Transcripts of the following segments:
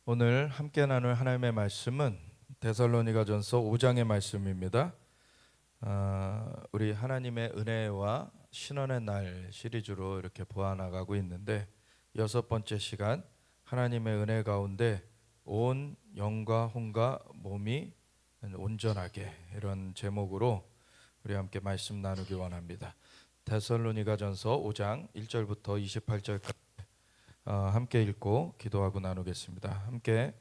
오늘 함께 나눌 하나님의 말씀은 데살로니가전서 5장의 말씀입니다. 우리 하나님의 은혜와 신원의 날 시리즈로 이렇게 보아나가고 있는데, 여섯 번째 시간, 하나님의 은혜 가운데 온 영과 혼과 몸이 온전하게, 이런 제목으로 우리 함께 말씀 나누기 원합니다. 데살로니가전서 5장 1절부터 28절까지 함께 읽고 기도하고 나누겠습니다. 함께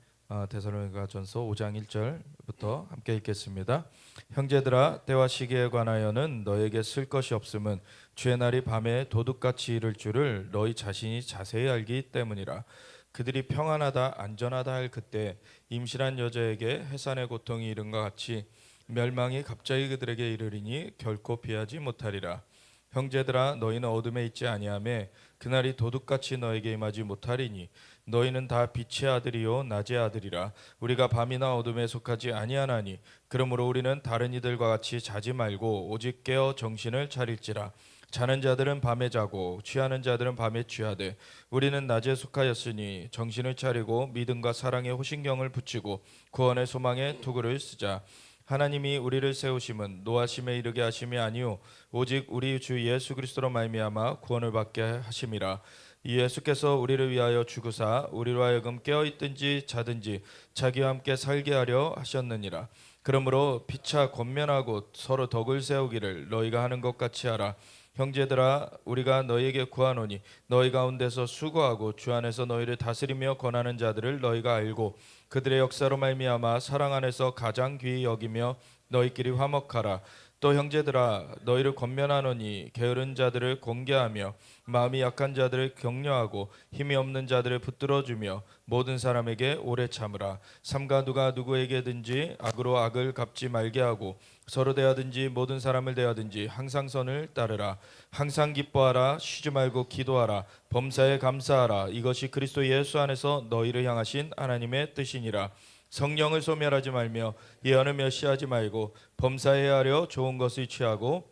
데살로니가전서 5장 1절부터 함께 읽겠습니다. 형제들아, 때와 시기에 관하여는 너에게 쓸 것이 없음은 주의 날이 밤에 도둑같이 이를 줄을 너희 자신이 자세히 알기 때문이라. 그들이 평안하다 안전하다 할 그때 임신한 여자에게 해산의 고통이 이른과 같이 멸망이 갑자기 그들에게 이르리니 결코 피하지 못하리라. 형제들아, 너희는 어둠에 있지 아니하며 그날이 도둑같이 너에게 임하지 못하리니 너희는 다 빛의 아들이요 낮의 아들이라. 우리가 밤이나 어둠에 속하지 아니하나니 그러므로 우리는 다른 이들과 같이 자지 말고 오직 깨어 정신을 차릴지라. 자는 자들은 밤에 자고 취하는 자들은 밤에 취하되 우리는 낮에 속하였으니 정신을 차리고 믿음과 사랑의 호신경을 붙이고 구원의 소망의 도구를 쓰자. 하나님이 우리를 세우심은 노하심에 이르게 하심이 아니요 오직 우리 주 예수 그리스도로 말미암아 구원을 받게 하심이라. 이 예수께서 우리를 위하여 죽으사 우리로 하여금 깨어있든지 자든지 자기와 함께 살게 하려 하셨느니라. 그러므로 피차 권면하고 서로 덕을 세우기를 너희가 하는 것 같이 하라. 형제들아, 우리가 너희에게 구하노니 너희 가운데서 수고하고 주 안에서 너희를 다스리며 권하는 자들을 너희가 알고 그들의 역사로 말미암아 사랑 안에서 가장 귀히 여기며 너희끼리 화목하라. 또 형제들아, 너희를 권면하노니 게으른 자들을 공개하며 마음이 약한 자들을 격려하고 힘이 없는 자들을 붙들어주며 모든 사람에게 오래 참으라. 삼가 누가 누구에게든지 악으로 악을 갚지 말게 하고 서로 대하든지 모든 사람을 대하든지 항상 선을 따르라. 항상 기뻐하라. 쉬지 말고 기도하라. 범사에 감사하라. 이것이 그리스도 예수 안에서 너희를 향하신 하나님의 뜻이니라. 성령을 소멸하지 말며 예언을 멸시하지 말고 범사에 하려 좋은 것을 취하고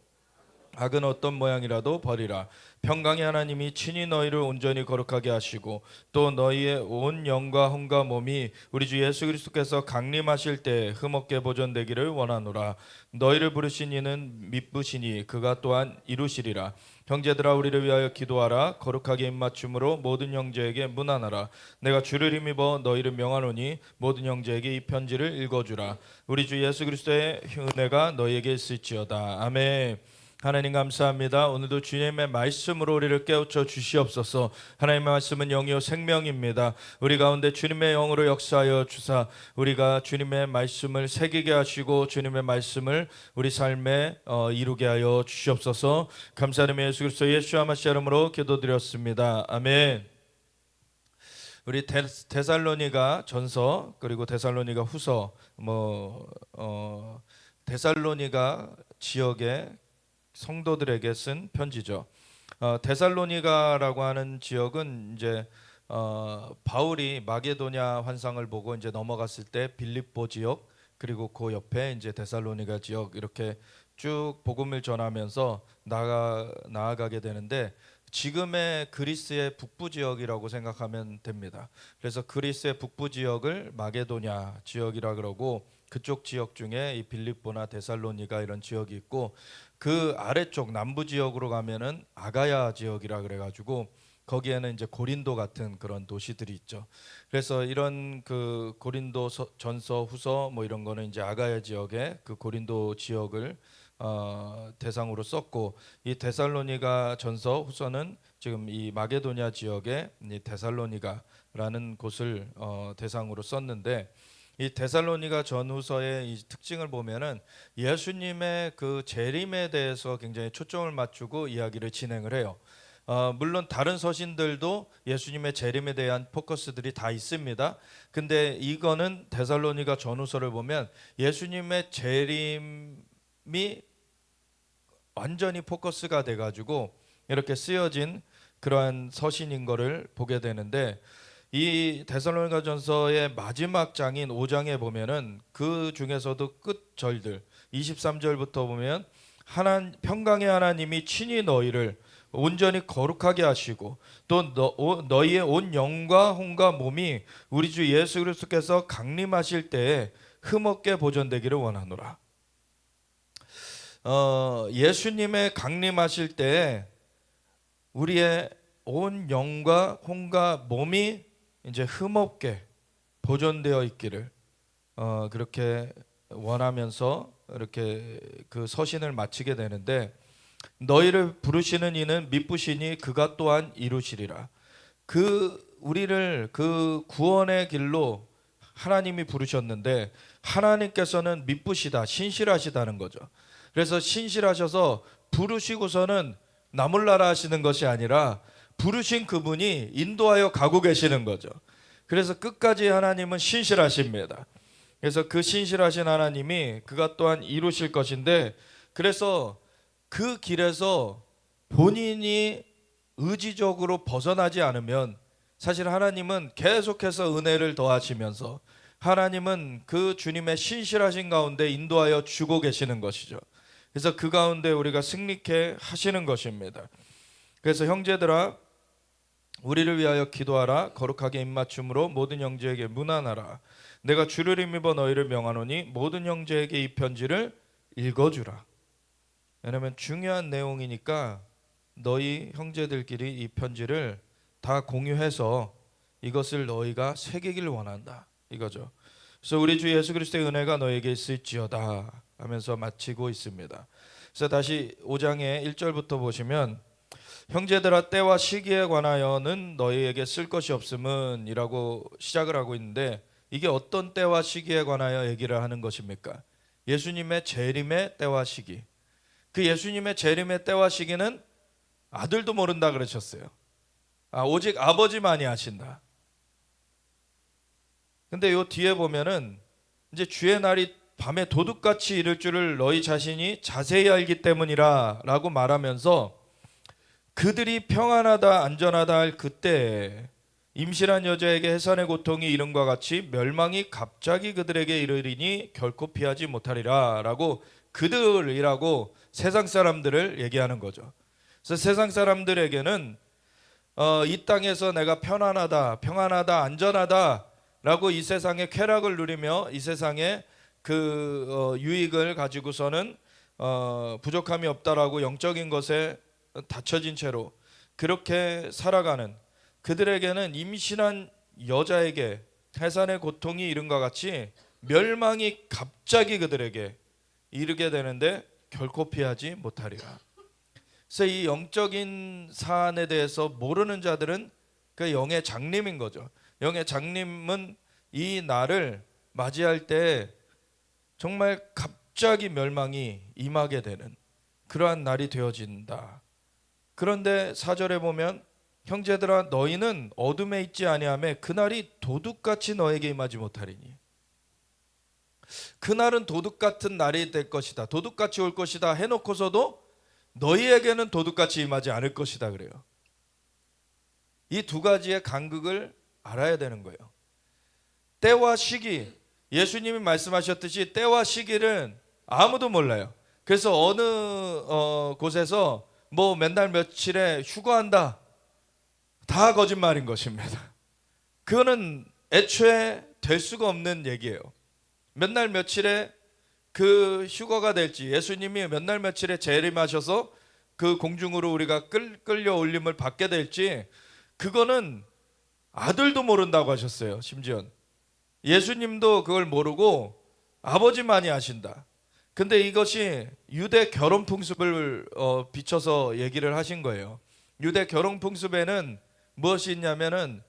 악은 어떤 모양이라도 버리라. 평강의 하나님이 친히 너희를 온전히 거룩하게 하시고 또 너희의 온 영과 혼과 몸이 우리 주 예수 그리스도께서 강림하실 때 흠없게 보존되기를 원하노라. 너희를 부르신 이는 미쁘시니 그가 또한 이루시리라. 형제들아, 우리를 위하여 기도하라. 거룩하게 입맞춤으로 모든 형제에게 문안하라. 내가 주를 힘입어 너희를 명하노니 모든 형제에게 이 편지를 읽어주라. 우리 주 예수 그리스도의 은혜가 너희에게 있을지어다. 아멘. 하나님 감사합니다. 오늘도 주님의 말씀으로 우리를 깨우쳐 주시옵소서. 하나님의 말씀은 영이요 생명입니다. 우리 가운데 주님의 영으로 역사하여 주사 우리가 주님의 말씀을 새기게 하시고 주님의 말씀을 우리 삶에 이루게 하여 주시옵소서. 감사드리며 예수 그리스도 예수와 마시아 이름으로 기도드렸습니다. 아멘. 우리 데살로니가 전서 그리고 데살로니가 후서 데살로니가 지역의 성도들에게 쓴 편지죠. 데살로니가라고 하는 지역은 이제 바울이 마게도냐 환상을 보고 이제 넘어갔을 때 빌립보 지역, 그리고 그 옆에 이제 데살로니가 지역, 이렇게 쭉 복음을 전하면서 나아가게 되는데, 지금의 그리스의 북부 지역이라고 생각하면 됩니다. 그래서 그리스의 북부 지역을 마게도냐 지역이라 그러고, 그쪽 지역 중에 이 빌립보나 데살로니가 이런 지역이 있고, 그 아래쪽 남부 지역으로 가면은 아가야 지역이라 그래가지고 거기에는 이제 고린도 같은 그런 도시들이 있죠. 그래서 이런 그 고린도 전서 후서 뭐 이런 거는 이제 아가야 지역의 그 고린도 지역을 대상으로 썼고, 이 데살로니가 전서 후서는 지금 이 마게도냐 지역의 이 데살로니가라는 곳을 대상으로 썼는데, 이 데살로니가 전후서의 이 특징을 보면은 예수님의 그 재림에 대해서 굉장히 초점을 맞추고 이야기를 진행을 해요. 물론 다른 서신들도 예수님의 재림에 대한 포커스들이 다 있습니다. 근데 이거는 데살로니가 전후서를 보면 예수님의 재림이 완전히 포커스가 돼가지고 이렇게 쓰여진 그러한 서신인 거를 보게 되는데, 이 데살로니가전서의 마지막 장인 5장에 보면은 그 중에서도 끝절들 23절부터 보면 평강의 하나님이 친히 너희를 온전히 거룩하게 하시고 또 너희의 온 영과 혼과 몸이 우리 주 예수 그리스도께서 강림하실 때에 흠없게 보존되기를 원하노라. 예수님의 강림하실 때에 우리의 온 영과 혼과 몸이 이제 흠없게 보존되어 있기를 그렇게 원하면서 이렇게 그 서신을 마치게 되는데, 너희를 부르시는 이는 미쁘시니 그가 또한 이루시리라. 우리를 그 구원의 길로 하나님이 부르셨는데 하나님께서는 미쁘시다, 신실하시다는 거죠. 그래서 신실하셔서 부르시고서는 나몰라라 하시는 것이 아니라 부르신 그분이 인도하여 가고 계시는 거죠. 그래서 끝까지 하나님은 신실하십니다. 그래서 그 신실하신 하나님이 그가 또한 이루실 것인데, 그래서 그 길에서 본인이 의지적으로 벗어나지 않으면 사실 하나님은 계속해서 은혜를 더하시면서 하나님은 그 주님의 신실하신 가운데 인도하여 주고 계시는 것이죠. 그래서 그 가운데 우리가 승리케 하시는 것입니다. 그래서 형제들아, 우리를 위하여 기도하라. 거룩하게 입맞춤으로 모든 형제에게 문안하라. 내가 주를 힘입어 너희를 명하노니 모든 형제에게 이 편지를 읽어주라. 왜냐하면 중요한 내용이니까 너희 형제들끼리 이 편지를 다 공유해서 이것을 너희가 새기길 원한다, 이거죠. 그래서 우리 주 예수 그리스도의 은혜가 너에게 있을지어다 하면서 마치고 있습니다. 그래서 다시 5장의 1절부터 보시면, 형제들아 때와 시기에 관하여는 너희에게 쓸 것이 없음은 이라고 시작을 하고 있는데, 이게 어떤 때와 시기에 관하여 얘기를 하는 것입니까? 예수님의 재림의 때와 시기. 그 예수님의 재림의 때와 시기는 아들도 모른다 그러셨어요. 오직 아버지만이 아신다. 근데 요 뒤에 보면은 이제 주의 날이 밤에 도둑같이 이를 줄을 너희 자신이 자세히 알기 때문이라 라고 말하면서, 그들이 평안하다 안전하다 할 그때에 임신한 여자에게 해산의 고통이 이른과 같이 멸망이 갑자기 그들에게 이르리니 결코 피하지 못하리라 라고 그들이라고 세상 사람들을 얘기하는 거죠. 그래서 세상 사람들에게는 이 땅에서 내가 편안하다, 평안하다, 안전하다 라고 이 세상의 쾌락을 누리며 이 세상의 유익을 가지고서는 부족함이 없다라고 영적인 것에 닫혀진 채로 그렇게 살아가는 그들에게는 임신한 여자에게 해산의 고통이 이른과 같이 멸망이 갑자기 그들에게 이르게 되는데 결코 피하지 못하리라. 그래서 이 영적인 사안에 대해서 모르는 자들은 그 영의 장님인 거죠. 영의 장님은 이 날을 맞이할 때 정말 갑자기 멸망이 임하게 되는 그러한 날이 되어진다. 그런데 4절에 보면, 형제들아 너희는 어둠에 있지 아니하며 그날이 도둑같이 너에게 임하지 못하리니. 그날은 도둑같은 날이 될 것이다, 도둑같이 올 것이다 해놓고서도 너희에게는 도둑같이 임하지 않을 것이다 그래요. 이 두 가지의 간극을 알아야 되는 거예요. 때와 시기, 예수님이 말씀하셨듯이 때와 시기를 아무도 몰라요. 그래서 어느 곳에서 뭐 맨날 며칠에 휴가한다, 다 거짓말인 것입니다. 그거는 애초에 될 수가 없는 얘기예요. 몇 날 며칠에 그 휴가가 될지, 예수님이 몇 날 며칠에 재림하셔서 그 공중으로 우리가 끌려 올림을 받게 될지, 그거는 아들도 모른다고 하셨어요. 심지어 예수님도 그걸 모르고 아버지만이 아신다. 근데 이것이 유대 결혼 풍습을 비춰서 얘기를 하신 거예요. 유대 결혼 풍습에는 무엇이 있냐면은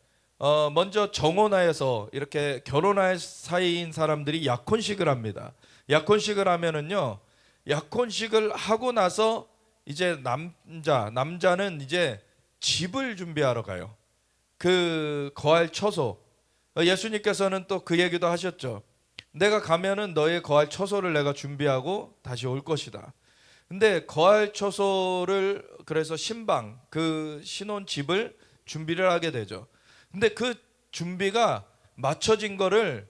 먼저 정혼하여서 이렇게 결혼할 사이인 사람들이 약혼식을 합니다. 약혼식을 하면은요, 약혼식을 하고 나서 이제 남자는 이제 집을 준비하러 가요. 그 거할 처소. 예수님께서는 또 그 얘기도 하셨죠. 내가 가면은 너의 거할 처소를 내가 준비하고 다시 올 것이다. 근데 거할 처소를, 그래서 신방, 그 신혼 집을 준비를 하게 되죠. 근데 그 준비가 맞춰진 거를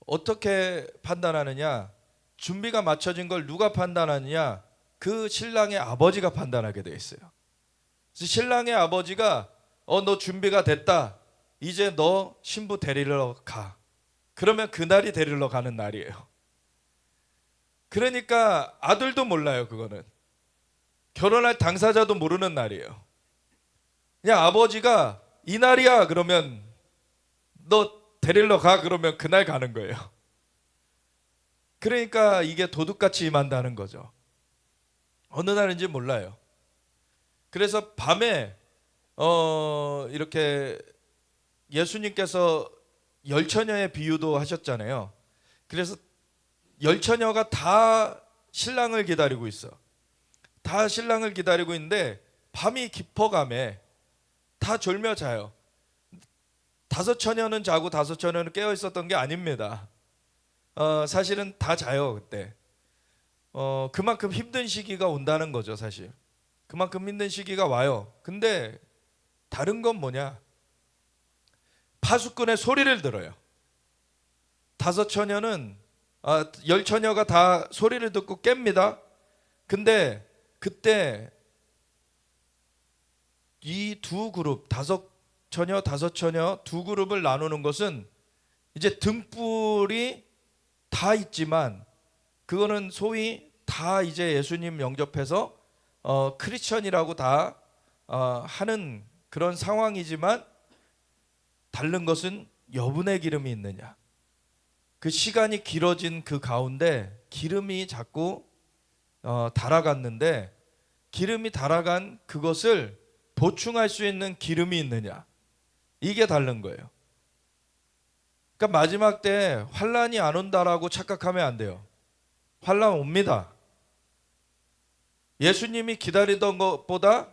어떻게 판단하느냐? 준비가 맞춰진 걸 누가 판단하느냐? 그 신랑의 아버지가 판단하게 돼 있어요. 그래서 신랑의 아버지가 너 준비가 됐다. 이제 너 신부 데리러 가. 그러면 그날이 데리러 가는 날이에요. 그러니까 아들도 몰라요. 그거는 결혼할 당사자도 모르는 날이에요. 그냥 아버지가 이 날이야 그러면 너 데리러 가 그러면 그날 가는 거예요. 그러니까 이게 도둑같이 임한다는 거죠. 어느 날인지 몰라요. 그래서 밤에 이렇게 예수님께서 열처녀의 비유도 하셨잖아요. 그래서 열처녀가 다 신랑을 기다리고 있어. 다 신랑을 기다리고 있는데 밤이 깊어가매 다 졸며 자요. 5처녀는 자고 5처녀는 깨어 있었던 게 아닙니다. 사실은 다 자요 그때. 그만큼 힘든 시기가 온다는 거죠 사실. 그만큼 힘든 시기가 와요. 근데 다른 건 뭐냐? 파수꾼의 소리를 들어요. 10처녀가 다 소리를 듣고 깹니다. 근데 그때 이 두 그룹 5처녀 5처녀 두 그룹을 나누는 것은 이제 등불이 다 있지만 그거는 소위 다 이제 예수님 영접해서 크리스천이라고 다 하는 그런 상황이지만 다른 것은 여분의 기름이 있느냐. 그 시간이 길어진 그 가운데 기름이 자꾸 달아갔는데 기름이 달아간 그것을 보충할 수 있는 기름이 있느냐. 이게 다른 거예요. 그러니까 마지막 때 환란이 안 온다라고 착각하면 안 돼요. 환란 옵니다. 예수님이 기다리던 것보다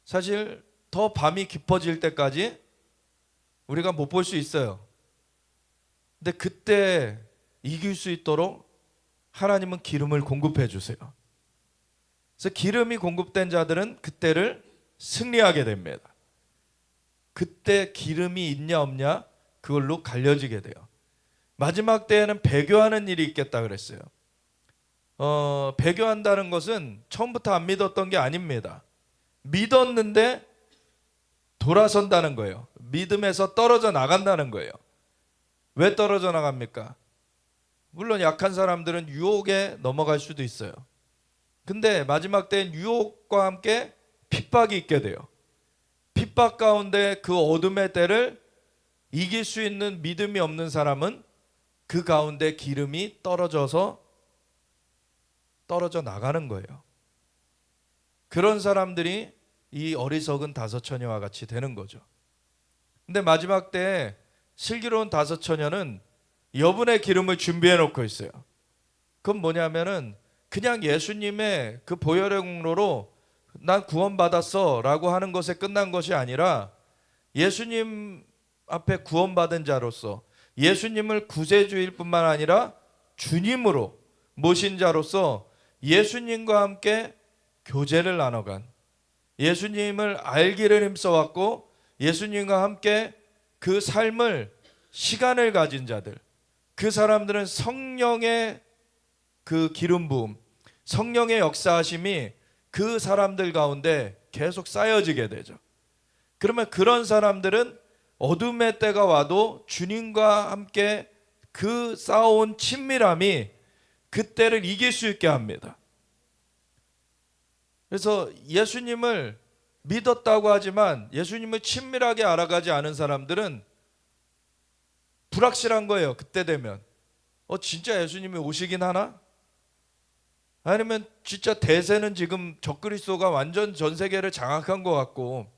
사실 더 밤이 깊어질 때까지 우리가 못 볼 수 있어요. 근데 그때 이길 수 있도록 하나님은 기름을 공급해 주세요. 그래서 기름이 공급된 자들은 그때를 승리하게 됩니다. 그때 기름이 있냐 없냐 그걸로 갈려지게 돼요. 마지막 때에는 배교하는 일이 있겠다 그랬어요. 배교한다는 것은 처음부터 안 믿었던 게 아닙니다. 믿었는데 돌아선다는 거예요. 믿음에서 떨어져 나간다는 거예요. 왜 떨어져 나갑니까? 물론 약한 사람들은 유혹에 넘어갈 수도 있어요. 근데 마지막 때는 유혹과 함께 핍박이 있게 돼요. 핍박 가운데 그 어둠의 때를 이길 수 있는 믿음이 없는 사람은 그 가운데 기름이 떨어져 나가는 거예요. 그런 사람들이 이 어리석은 5처녀와 같이 되는 거죠. 근데 마지막 때에 슬기로운 5처녀는 여분의 기름을 준비해 놓고 있어요. 그건 뭐냐면은 그냥 예수님의 그 보혈의 공로로 난 구원받았어 라고 하는 것에 끝난 것이 아니라 예수님 앞에 구원받은 자로서 예수님을 구세주일 뿐만 아니라 주님으로 모신 자로서 예수님과 함께 교제를 나눠간, 예수님을 알기를 힘써왔고 예수님과 함께 그 삶을 시간을 가진 자들, 그 사람들은 성령의 그 기름 부음, 성령의 역사하심이 그 사람들 가운데 계속 쌓여지게 되죠. 그러면 그런 사람들은 어둠의 때가 와도 주님과 함께 그 쌓아온 친밀함이 그때를 이길 수 있게 합니다. 그래서 예수님을 믿었다고 하지만 예수님을 친밀하게 알아가지 않은 사람들은 불확실한 거예요. 그때 되면 진짜 예수님이 오시긴 하나? 아니면 진짜 대세는 지금 적그리스도가 완전 전 세계를 장악한 것 같고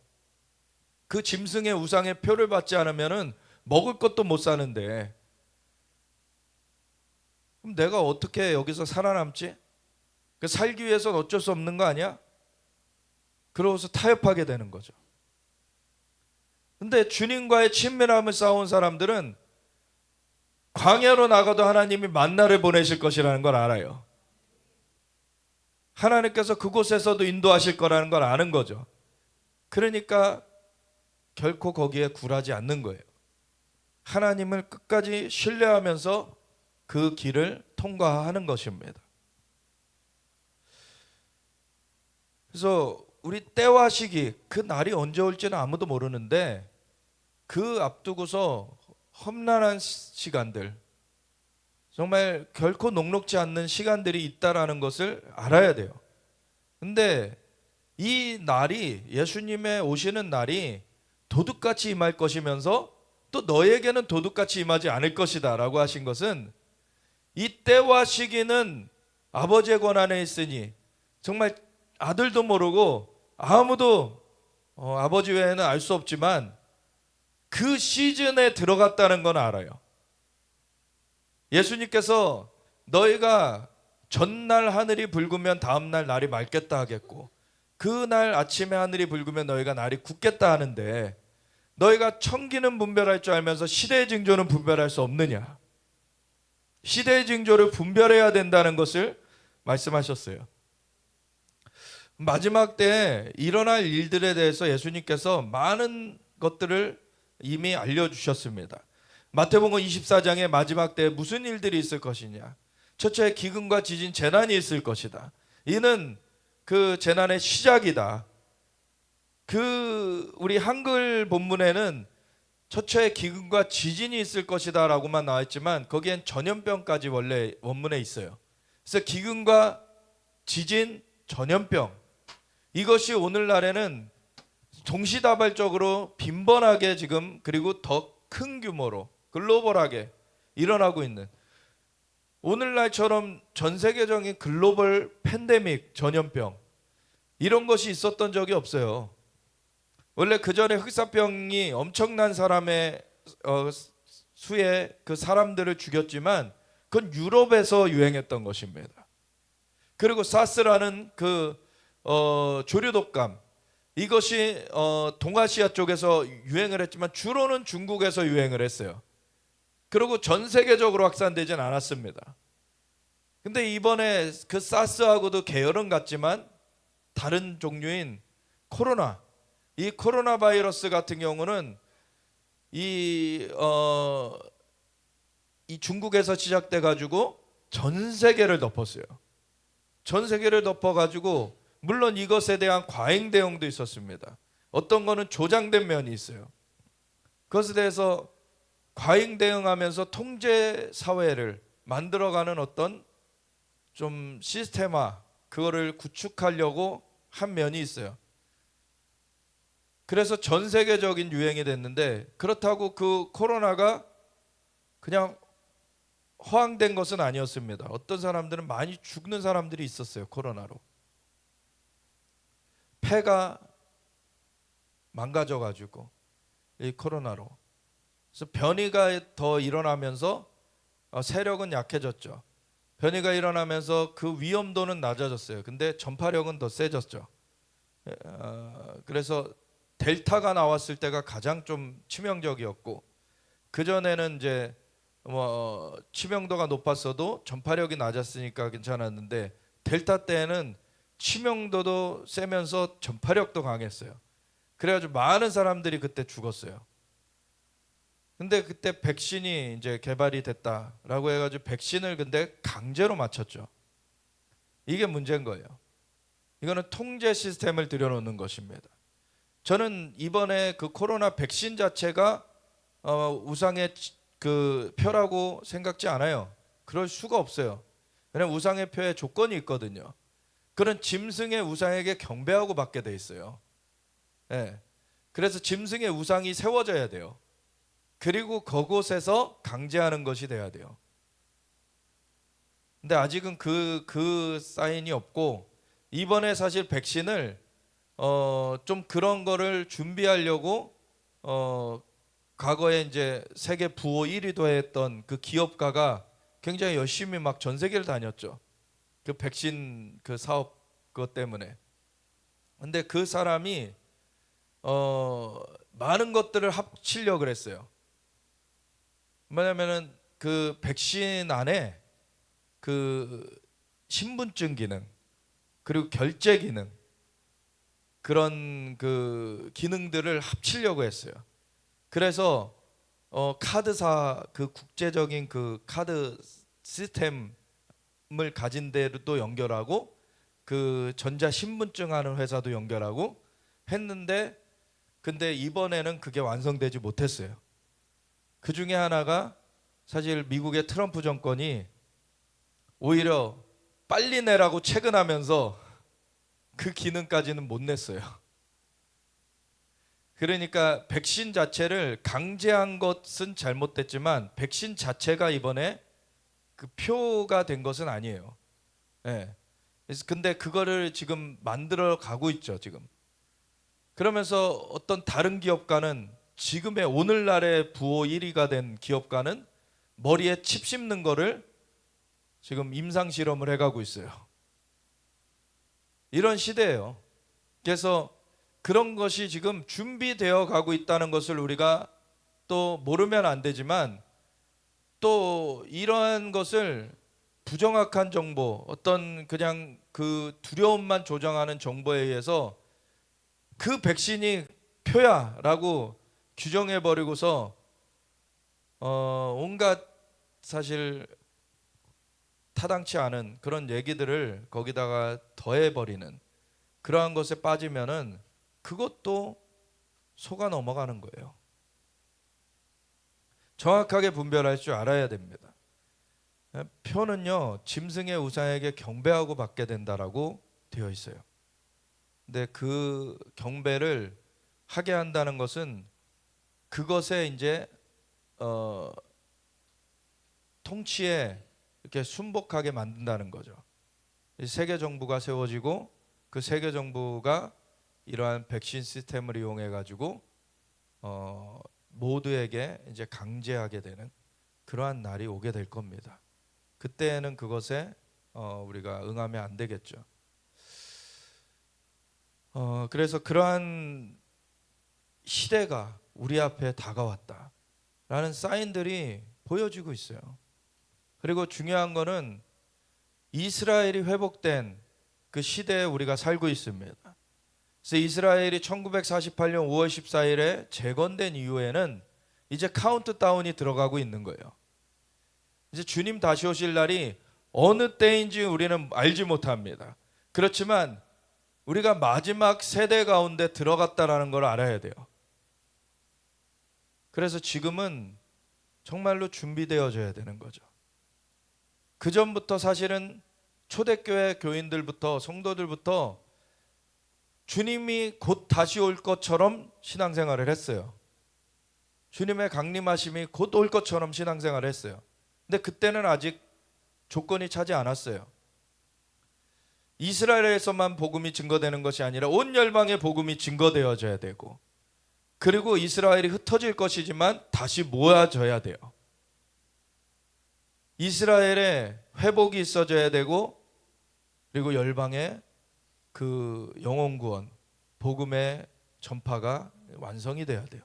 그 짐승의 우상의 표를 받지 않으면 먹을 것도 못 사는데 그럼 내가 어떻게 여기서 살아남지? 살기 위해서는 어쩔 수 없는 거 아니야? 그러고서 타협하게 되는 거죠. 근데 주님과의 친밀함을 쌓아온 사람들은 광야로 나가도 하나님이 만나를 보내실 것이라는 걸 알아요. 하나님께서 그곳에서도 인도하실 거라는 걸 아는 거죠. 그러니까 결코 거기에 굴하지 않는 거예요. 하나님을 끝까지 신뢰하면서 그 길을 통과하는 것입니다. 그래서 우리 때와 시기, 그 날이 언제 올지는 아무도 모르는데 그 앞두고서 험난한 시간들, 정말 결코 녹록지 않는 시간들이 있다라는 것을 알아야 돼요. 근데 이 날이, 예수님의 오시는 날이 도둑같이 임할 것이면서 또 너에게는 도둑같이 임하지 않을 것이다 라고 하신 것은, 이 때와 시기는 아버지의 권한에 있으니 정말 아들도 모르고 아무도 아버지 외에는 알 수 없지만 그 시즌에 들어갔다는 건 알아요. 예수님께서 너희가 전날 하늘이 붉으면 다음날 날이 맑겠다 하겠고, 그날 아침에 하늘이 붉으면 너희가 날이 굳겠다 하는데, 너희가 청기는 분별할 줄 알면서 시대의 징조는 분별할 수 없느냐? 시대의 징조를 분별해야 된다는 것을 말씀하셨어요. 마지막 때에 일어날 일들에 대해서 예수님께서 많은 것들을 이미 알려주셨습니다. 마태복음 24장에 마지막 때에 무슨 일들이 있을 것이냐, 첫째 기근과 지진, 재난이 있을 것이다. 이는 그 재난의 시작이다. 그 우리 한글 본문에는 첫째 기근과 지진이 있을 것이다 라고만 나와있지만 거기엔 전염병까지 원래 원문에 있어요. 그래서 기근과 지진, 전염병, 이것이 오늘날에는 동시다발적으로 빈번하게 지금, 그리고 더 큰 규모로 글로벌하게 일어나고 있는, 오늘날처럼 전 세계적인 글로벌 팬데믹, 전염병, 이런 것이 있었던 적이 없어요. 원래 그 전에 흑사병이 엄청난 사람의 수의 그 사람들을 죽였지만 그건 유럽에서 유행했던 것입니다. 그리고 사스라는 그 조류독감, 이것이 동아시아 쪽에서 유행을 했지만 주로는 중국에서 유행을 했어요. 그리고 전 세계적으로 확산되진 않았습니다. 근데 이번에 그 사스하고도 계열은 같지만 다른 종류인 코로나, 이 코로나 바이러스 같은 경우는 이 중국에서 시작돼 가지고 전 세계를 덮었어요. 전 세계를 덮어 가지고, 물론 이것에 대한 과잉 대응도 있었습니다. 어떤 거는 조장된 면이 있어요. 그것에 대해서 과잉 대응하면서 통제 사회를 만들어가는 어떤 좀 시스템화, 그거를 구축하려고 한 면이 있어요. 그래서 전 세계적인 유행이 됐는데, 그렇다고 그 코로나가 그냥 허황된 것은 아니었습니다. 어떤 사람들은 많이 죽는 사람들이 있었어요. 코로나로 폐가 망가져가지고, 이 코로나로. 그래서 변이가 더 일어나면서 세력은 약해졌죠. 변이가 일어나면서 그 위험도는 낮아졌어요. 근데 전파력은 더 세졌죠. 그래서 델타가 나왔을 때가 가장 좀 치명적이었고, 그 전에는 이제 치명도가 높았어도 전파력이 낮았으니까 괜찮았는데, 델타 때는 치명도도 세면서 전파력도 강했어요. 그래가지고 많은 사람들이 그때 죽었어요. 근데 그때 백신이 이제 개발이 됐다라고 해가지고 백신을 근데 강제로 맞췄죠. 이게 문제인 거예요. 이거는 통제 시스템을 들여놓는 것입니다. 저는 이번에 그 코로나 백신 자체가 우상의 그 표라고 생각지 않아요. 그럴 수가 없어요. 왜냐하면 우상의 표에 조건이 있거든요. 그런 짐승의 우상에게 경배하고 받게 돼 있어요. 네. 그래서 짐승의 우상이 세워져야 돼요. 그리고 그곳에서 강제하는 것이 돼야 돼요. 근데 아직은 그 사인이 없고, 이번에 사실 백신을 좀 그런 거를 준비하려고 과거에 이제 세계 부호 1위도 했던 그 기업가가 굉장히 열심히 막 전 세계를 다녔죠. 그 백신 그 사업 그것 때문에. 근데 그 사람이 많은 것들을 합치려고 그랬어요. 뭐냐면은 그 백신 안에 그 신분증 기능, 그리고 결제 기능, 그런 그 기능들을 합치려고 했어요. 그래서 카드사, 그 국제적인 그 카드 시스템을 가진 데도 연결하고, 그 전자 신분증 하는 회사도 연결하고 했는데, 근데 이번에는 그게 완성되지 못했어요. 그 중에 하나가 사실 미국의 트럼프 정권이 오히려 빨리 내라고 체근하면서 그 기능까지는 못 냈어요. 그러니까 백신 자체를 강제한 것은 잘못됐지만 백신 자체가 이번에 그 표가 된 것은 아니에요. 예. 그래서 근데 그거를 지금 만들어 가고 있죠, 지금. 그러면서 어떤 다른 기업가는, 지금의 오늘날의 부호 1위가 된 기업가는 머리에 칩 씹는 거를 지금 임상 실험을 해가고 있어요. 이런 시대예요. 그래서 그런 것이 지금 준비되어 가고 있다는 것을 우리가 또 모르면 안 되지만, 또 이러한 것을 부정확한 정보, 어떤 그냥 그 두려움만 조장하는 정보에 의해서 그 백신이 표야라고 규정해 버리고서 온갖 사실 타당치 않은 그런 얘기들을 거기다가 더해 버리는 그러한 것에 빠지면은 그것도 속아 넘어가는 거예요. 정확하게 분별할 줄 알아야 됩니다. 표는요, 짐승의 우상에게 경배하고 받게 된다라고 되어 있어요. 근데 그 경배를 하게 한다는 것은 그것에 이제 통치에 이렇게 순복하게 만든다는 거죠. 세계 정부가 세워지고 그 세계 정부가 이러한 백신 시스템을 이용해 가지고 모두에게 이제 강제하게 되는 그러한 날이 오게 될 겁니다. 그때는 그것에 우리가 응하면 안 되겠죠. 그래서 그러한 시대가 우리 앞에 다가왔다라는 사인들이 보여지고 있어요. 그리고 중요한 거는 이스라엘이 회복된 그 시대에 우리가 살고 있습니다. 그래서 이스라엘이 1948년 5월 14일에 재건된 이후에는 이제 카운트다운이 들어가고 있는 거예요. 이제 주님 다시 오실 날이 어느 때인지 우리는 알지 못합니다. 그렇지만 우리가 마지막 세대 가운데 들어갔다라는 걸 알아야 돼요. 그래서 지금은 정말로 준비되어져야 되는 거죠. 그 전부터 사실은 초대교회 교인들부터 성도들부터 주님이 곧 다시 올 것처럼 신앙생활을 했어요. 주님의 강림하심이 곧 올 것처럼 신앙생활을 했어요. 근데 그때는 아직 조건이 차지 않았어요. 이스라엘에서만 복음이 증거되는 것이 아니라 온 열방의 복음이 증거되어져야 되고, 그리고 이스라엘이 흩어질 것이지만 다시 모아져야 돼요. 이스라엘의 회복이 있어져야 되고, 그리고 열방의 그 영혼 구원, 복음의 전파가 완성이 돼야 돼요.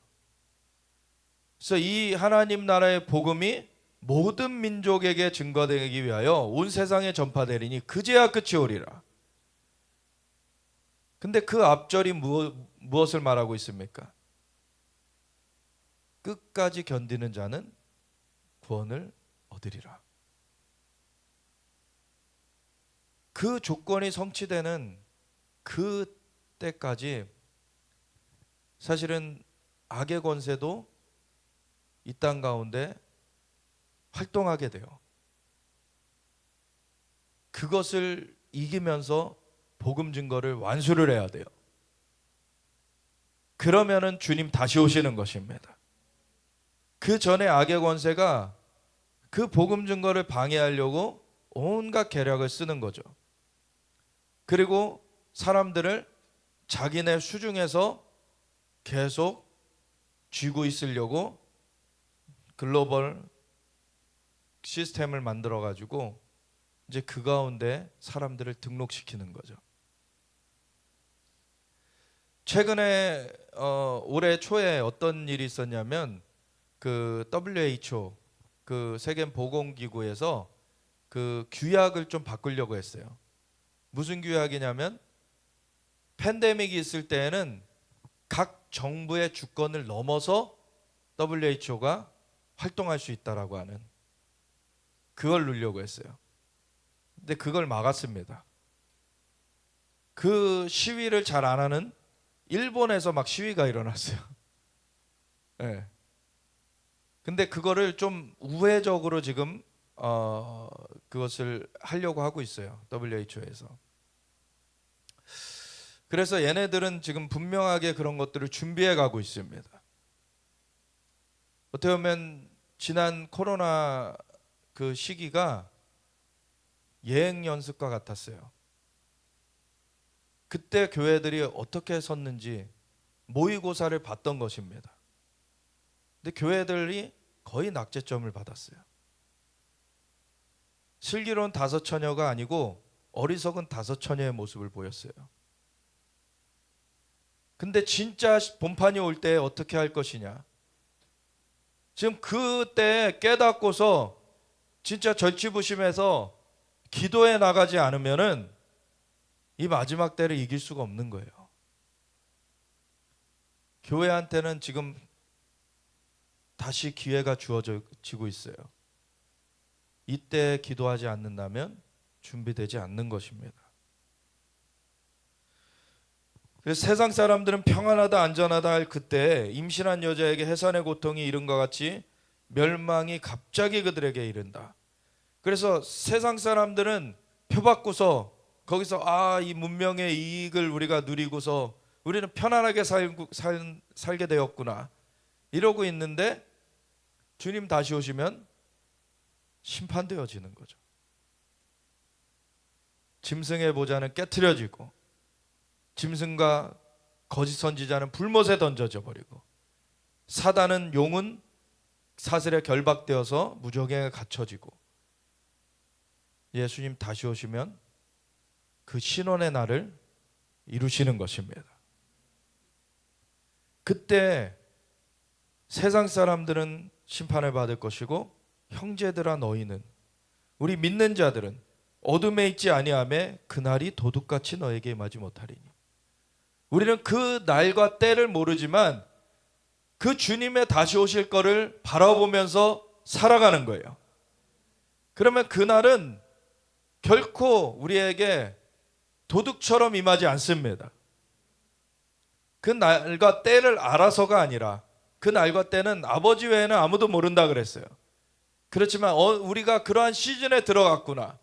그래서 이 하나님 나라의 복음이 모든 민족에게 증거되기 위하여 온 세상에 전파되리니 그제야 끝이 오리라. 근데 그 앞절이 무엇을 말하고 있습니까? 끝까지 견디는 자는 구원을 얻으리라. 그 조건이 성취되는 그 때까지 사실은 악의 권세도 이 땅 가운데 활동하게 돼요. 그것을 이기면서 복음 증거를 완수를 해야 돼요. 그러면은 주님 다시 오시는 것입니다. 그 전에 악의 권세가 그 복음 증거를 방해하려고 온갖 계략을 쓰는 거죠. 그리고 사람들을 자기네 수중에서 계속 쥐고 있으려고 글로벌 시스템을 만들어 가지고 이제 그 가운데 사람들을 등록시키는 거죠. 최근에 올해 초에 어떤 일이 있었냐면 그 WHO 그 세계 보건기구에서 그 규약을 좀 바꾸려고 했어요. 무슨 규약이냐면 팬데믹이 있을 때에는 각 정부의 주권을 넘어서 WHO가 활동할 수 있다라고 하는 그걸 넣으려고 했어요. 근데 그걸 막았습니다. 그 시위를 잘 안 하는 일본에서 막 시위가 일어났어요. 네. 근데 그거를 좀 우회적으로 지금 그것을 하려고 하고 있어요. WHO에서. 그래서 얘네들은 지금 분명하게 그런 것들을 준비해 가고 있습니다. 어떻게 보면 지난 코로나 그 시기가 예행 연습과 같았어요. 그때 교회들이 어떻게 섰는지 모의고사를 봤던 것입니다. 근데 교회들이 거의 낙제점을 받았어요. 슬기로운 다섯 처녀가 아니고 어리석은 다섯 처녀의 모습을 보였어요. 근데 진짜 본판이 올 때 어떻게 할 것이냐? 지금 그때 깨닫고서 진짜 절치부심해서 기도해 나가지 않으면은 이 마지막 때를 이길 수가 없는 거예요. 교회한테는 지금 다시 기회가 주어지고 있어요. 이때 기도하지 않는다면 준비되지 않는 것입니다. 그래서 세상 사람들은 평안하다 안전하다 할 그때 임신한 여자에게 해산의 고통이 이른과 같이 멸망이 갑자기 그들에게 이른다. 그래서 세상 사람들은 표받고서 거기서 이 문명의 이익을 우리가 누리고서 우리는 편안하게 살게 되었구나 이러고 있는데 주님 다시 오시면 심판되어지는 거죠. 짐승의 보좌는 깨트려지고 짐승과 거짓 선지자는 불못에 던져져 버리고 사단은 용은 사슬에 결박되어서 무저갱에 갇혀지고 예수님 다시 오시면 그 신원의 날을 이루시는 것입니다. 그때 세상 사람들은 심판을 받을 것이고 형제들아 너희는 우리 믿는 자들은 어둠에 있지 아니하매 그날이 도둑같이 너에게 임하지 못하리니. 우리는 그 날과 때를 모르지만 그 주님의 다시 오실 거를 바라보면서 살아가는 거예요. 그러면 그날은 결코 우리에게 도둑처럼 임하지 않습니다. 그 날과 때를 알아서가 아니라 그 날과 때는 아버지 외에는 아무도 모른다 그랬어요. 그렇지만 우리가 그러한 시즌에 들어갔구나.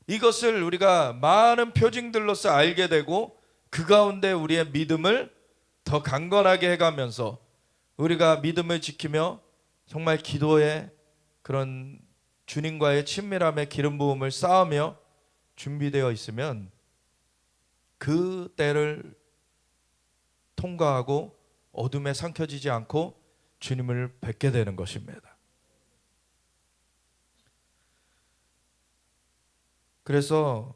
이것을 우리가 많은 표징들로서 알게 되고 그 가운데 우리의 믿음을 더 강건하게 해가면서 우리가 믿음을 지키며 정말 기도의 그런 주님과의 친밀함의 기름 부음을 쌓으며 준비되어 있으면 그 때를 통과하고 어둠에 삼켜지지 않고 주님을 뵙게 되는 것입니다. 그래서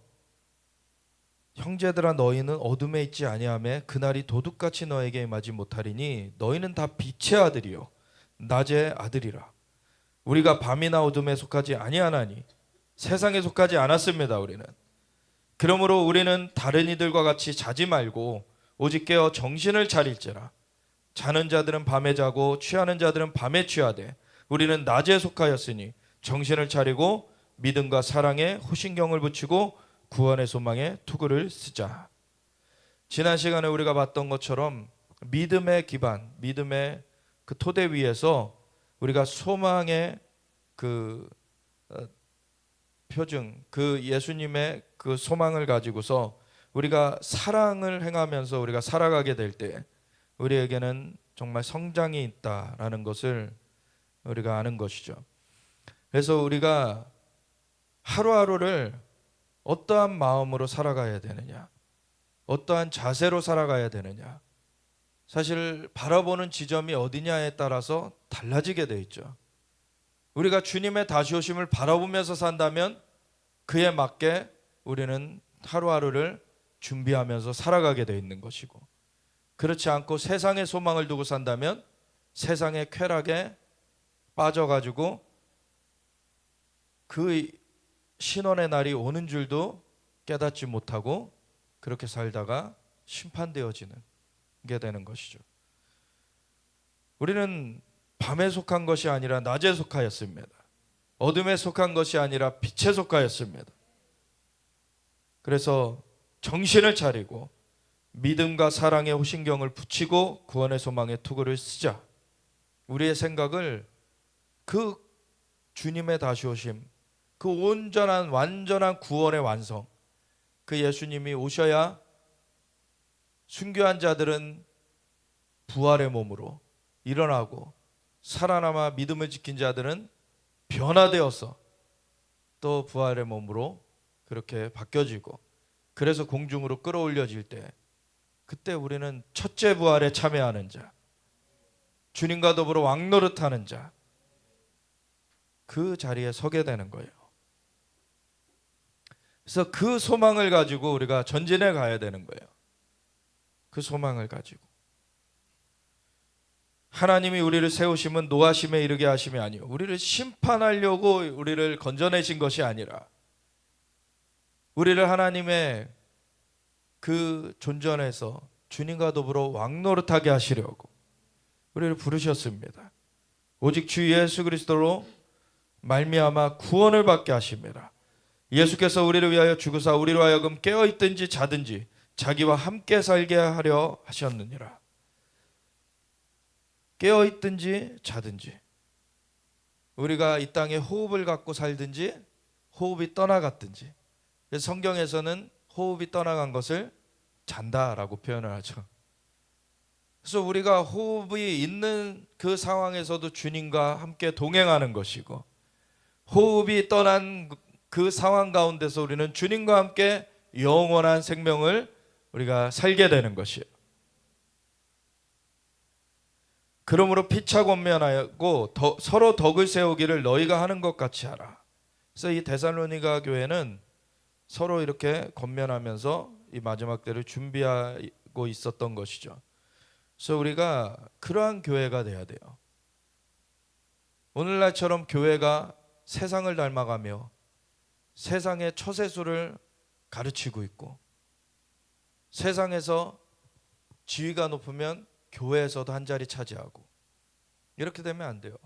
형제들아 너희는 어둠에 있지 아니하매 그날이 도둑같이 너에게 임하지 못하리니 너희는 다 빛의 아들이요 낮의 아들이라. 우리가 밤이나 어둠에 속하지 아니하나니 세상에 속하지 않았습니다. 우리는 그러므로 우리는 다른 이들과 같이 자지 말고 오직 깨어 정신을 차릴지라. 자는 자들은 밤에 자고 취하는 자들은 밤에 취하되 우리는 낮에 속하였으니 정신을 차리고 믿음과 사랑에 호신경을 붙이고 구원의 소망에 투구를 쓰자. 지난 시간에 우리가 봤던 것처럼 믿음의 기반, 믿음의 그 토대 위에서 우리가 소망의 그 표징, 그 예수님의 그 소망을 가지고서 우리가 사랑을 행하면서 우리가 살아가게 될 때 우리에게는 정말 성장이 있다라는 것을 우리가 아는 것이죠. 그래서 우리가 하루하루를 어떠한 마음으로 살아가야 되느냐, 어떠한 자세로 살아가야 되느냐, 사실 바라보는 지점이 어디냐에 따라서 달라지게 돼 있죠. 우리가 주님의 다시 오심을 바라보면서 산다면 그에 맞게 우리는 하루하루를 준비하면서 살아가게 돼 있는 것이고, 그렇지 않고 세상의 소망을 두고 산다면 세상의 쾌락에 빠져가지고 그 신원의 날이 오는 줄도 깨닫지 못하고 그렇게 살다가 심판되어지는 게 되는 것이죠. 우리는 밤에 속한 것이 아니라 낮에 속하였습니다. 어둠에 속한 것이 아니라 빛에 속하였습니다. 그래서 정신을 차리고 믿음과 사랑의 호신경을 붙이고 구원의 소망의 투구를 쓰자. 우리의 생각을 그 주님의 다시 오심, 그 온전한 완전한 구원의 완성, 그 예수님이 오셔야 순교한 자들은 부활의 몸으로 일어나고 살아남아 믿음을 지킨 자들은 변화되어서 또 부활의 몸으로 그렇게 바뀌어지고, 그래서 공중으로 끌어올려질 때, 그때 우리는 첫째 부활에 참여하는 자, 주님과 더불어 왕노릇하는 자, 그 자리에 서게 되는 거예요. 그래서 그 소망을 가지고 우리가 전진해 가야 되는 거예요. 그 소망을 가지고 하나님이 우리를 세우심은 노하심에 이르게 하심이 아니요, 우리를 심판하려고 우리를 건져내신 것이 아니라 우리를 하나님의 그 존전에서 주님과 더불어 왕노릇하게 하시려고 우리를 부르셨습니다. 오직 주 예수 그리스도로 말미암아 구원을 받게 하심이라. 예수께서 우리를 위하여 죽으사 우리로 하여금 깨어있든지 자든지 자기와 함께 살게 하려 하셨느니라. 깨어있든지 자든지, 우리가 이 땅에 호흡을 갖고 살든지 호흡이 떠나갔든지, 그래서 성경에서는 호흡이 떠나간 것을 잔다라고 표현을 하죠. 그래서 우리가 호흡이 있는 그 상황에서도 주님과 함께 동행하는 것이고, 호흡이 떠난 그 상황 가운데서 우리는 주님과 함께 영원한 생명을 우리가 살게 되는 것이에요. 그러므로 피차 권면하고 서로 덕을 세우기를 너희가 하는 것 같이 하라. 그래서 이 데살로니가 교회는 서로 이렇게 권면하면서 이 마지막 때를 준비하고 있었던 것이죠. 그래서 우리가 그러한 교회가 돼야 돼요. 오늘날처럼 교회가 세상을 닮아가며 세상의 처세술을 가르치고 있고, 세상에서 지위가 높으면 교회에서도 한 자리 차지하고, 이렇게 되면 안 돼요.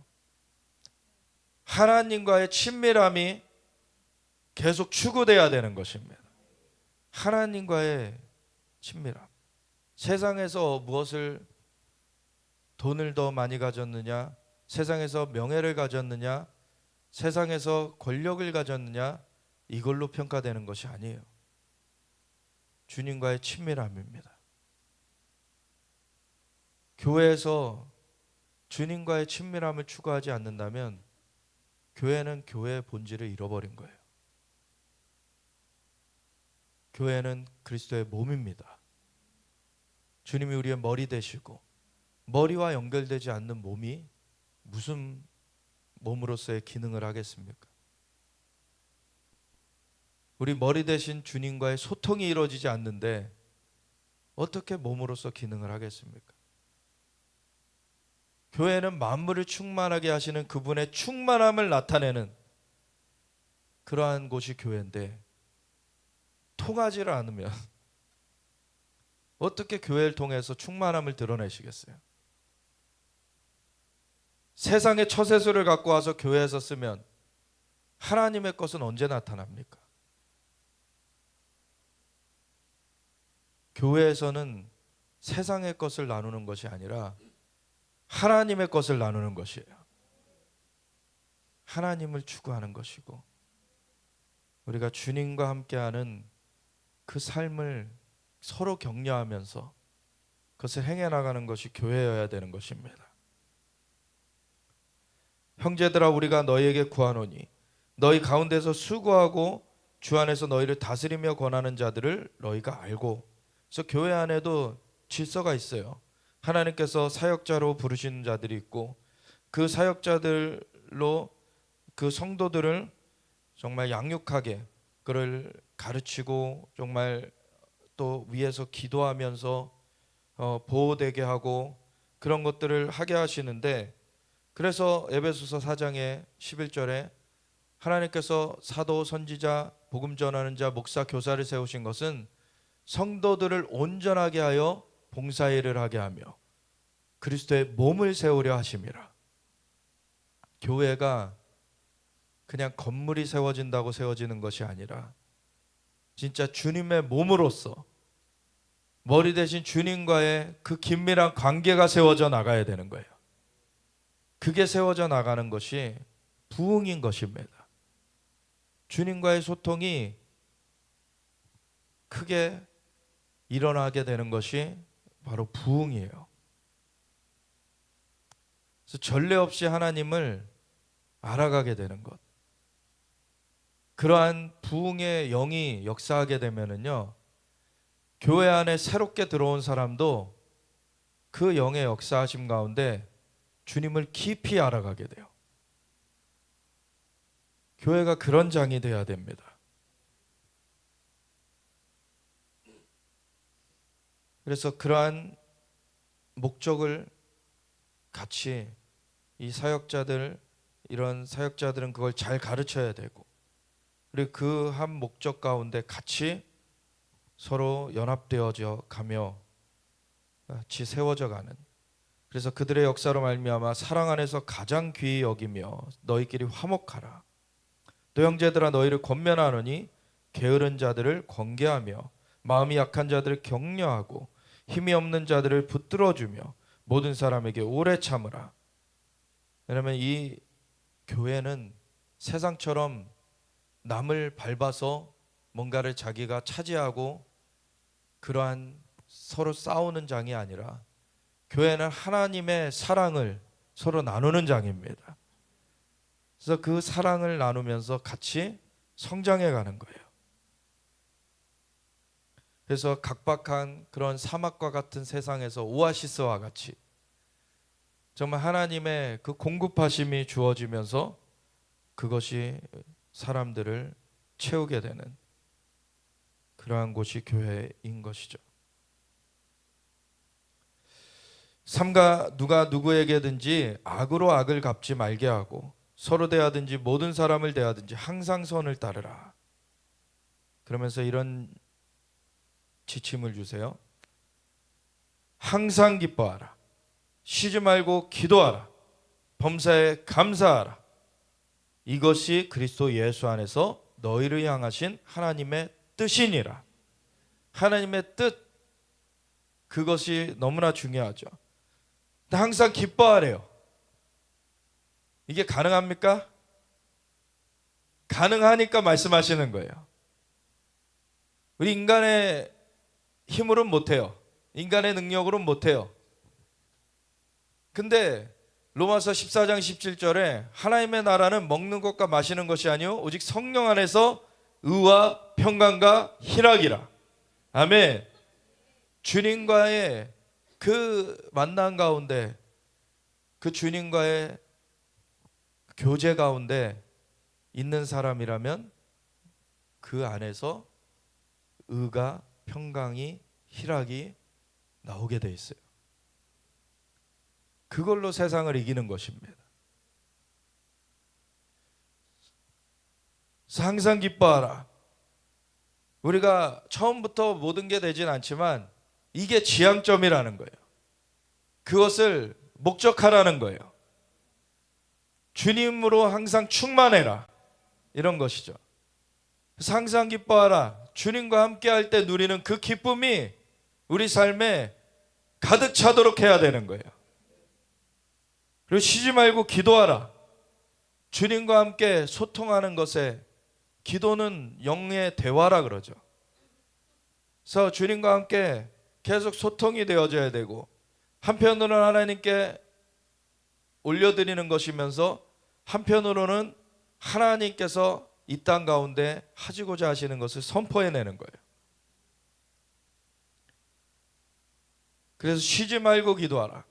하나님과의 친밀함이 계속 추구돼야 되는 것입니다. 하나님과의 친밀함. 세상에서 무엇을, 돈을 더 많이 가졌느냐, 세상에서 명예를 가졌느냐, 세상에서 권력을 가졌느냐, 이걸로 평가되는 것이 아니에요. 주님과의 친밀함입니다. 교회에서 주님과의 친밀함을 추구하지 않는다면 교회는 교회의 본질을 잃어버린 거예요. 교회는 그리스도의 몸입니다. 주님이 우리의 머리 되시고, 머리와 연결되지 않는 몸이 무슨 몸으로서의 기능을 하겠습니까? 우리 머리 대신 주님과의 소통이 이루어지지 않는데 어떻게 몸으로서 기능을 하겠습니까? 교회는 만물을 충만하게 하시는 그분의 충만함을 나타내는 그러한 곳이 교회인데, 통하지를 않으면 어떻게 교회를 통해서 충만함을 드러내시겠어요? 세상의 처세술을 갖고 와서 교회에서 쓰면 하나님의 것은 언제 나타납니까? 교회에서는 세상의 것을 나누는 것이 아니라 하나님의 것을 나누는 것이에요. 하나님을 추구하는 것이고, 우리가 주님과 함께하는 그 삶을 서로 격려하면서 그것을 행해 나가는 것이 교회여야 되는 것입니다. 형제들아, 우리가 너희에게 구하노니 너희 가운데서 수고하고 주 안에서 너희를 다스리며 권하는 자들을 너희가 알고. 그래서 교회 안에도 질서가 있어요. 하나님께서 사역자로 부르시는 자들이 있고, 그 사역자들로 그 성도들을 정말 양육하게 그를 가르치고, 정말 또 위에서 기도하면서 보호되게 하고, 그런 것들을 하게 하시는데, 그래서 에베소서 4장의 11절에 하나님께서 사도, 선지자, 복음 전하는 자, 목사, 교사를 세우신 것은 성도들을 온전하게 하여 봉사일을 하게 하며 그리스도의 몸을 세우려 하심이라. 교회가 그냥 건물이 세워진다고 세워지는 것이 아니라 진짜 주님의 몸으로서 머리 대신 주님과의 그 긴밀한 관계가 세워져 나가야 되는 거예요. 그게 세워져 나가는 것이 부흥인 것입니다. 주님과의 소통이 크게 일어나게 되는 것이 바로 부흥이에요. 그래서 전례 없이 하나님을 알아가게 되는 것. 그러한 부흥의 영이 역사하게 되면은요, 교회 안에 새롭게 들어온 사람도 그 영의 역사하심 가운데 주님을 깊이 알아가게 돼요. 교회가 그런 장이 되어야 됩니다. 그래서 그러한 목적을 같이 이 사역자들, 이런 사역자들은 그걸 잘 가르쳐야 되고, 그리고 그 한 목적 가운데 같이 서로 연합되어져 가며 같이 세워져 가는, 그래서 그들의 역사로 말미암아 사랑 안에서 가장 귀히 여기며 너희끼리 화목하라. 또 형제들아 너희를 권면하노니 게으른 자들을 권계하며 마음이 약한 자들을 격려하고 힘이 없는 자들을 붙들어주며 모든 사람에게 오래 참으라. 왜냐하면 이 교회는 세상처럼 남을 밟아서 뭔가를 자기가 차지하고 그러한 서로 싸우는 장이 아니라, 교회는 하나님의 사랑을 서로 나누는 장입니다. 그래서 그 사랑을 나누면서 같이 성장해 가는 거예요. 그래서 각박한 그런 사막과 같은 세상에서 오아시스와 같이 정말 하나님의 그 공급하심이 주어지면서 그것이 사람들을 채우게 되는 그러한 곳이 교회인 것이죠. 삼가 누가 누구에게든지 악으로 악을 갚지 말게 하고 서로 대하든지 모든 사람을 대하든지 항상 선을 따르라. 그러면서 이런 지침을 주세요. 항상 기뻐하라. 쉬지 말고 기도하라. 범사에 감사하라. 이것이 그리스도 예수 안에서 너희를 향하신 하나님의 뜻이니라. 하나님의 뜻, 그것이 너무나 중요하죠. 항상 기뻐하래요. 이게 가능합니까? 가능하니까 말씀하시는 거예요. 우리 인간의 힘으로는 못해요. 인간의 능력으로는 못해요. 근데 로마서 14장 17절에 하나님의 나라는 먹는 것과 마시는 것이 아니요 오직 성령 안에서 의와 평강과 희락이라. 아멘. 주님과의 그 만남 가운데, 그 주님과의 교제 가운데 있는 사람이라면 그 안에서 의가, 평강이, 희락이 나오게 돼 있어요. 그걸로 세상을 이기는 것입니다. 항상 기뻐하라. 우리가 처음부터 모든 게 되진 않지만 이게 지향점이라는 거예요. 그것을 목적하라는 거예요. 주님으로 항상 충만해라, 이런 것이죠. 그래서 항상 기뻐하라. 주님과 함께 할 때 누리는 그 기쁨이 우리 삶에 가득 차도록 해야 되는 거예요. 그리고 쉬지 말고 기도하라. 주님과 함께 소통하는 것에, 기도는 영의 대화라 그러죠. 그래서 주님과 함께 계속 소통이 되어져야 되고, 한편으로는 하나님께 올려드리는 것이면서 한편으로는 하나님께서 이 땅 가운데 하시고자 하시는 것을 선포해내는 거예요. 그래서 쉬지 말고 기도하라.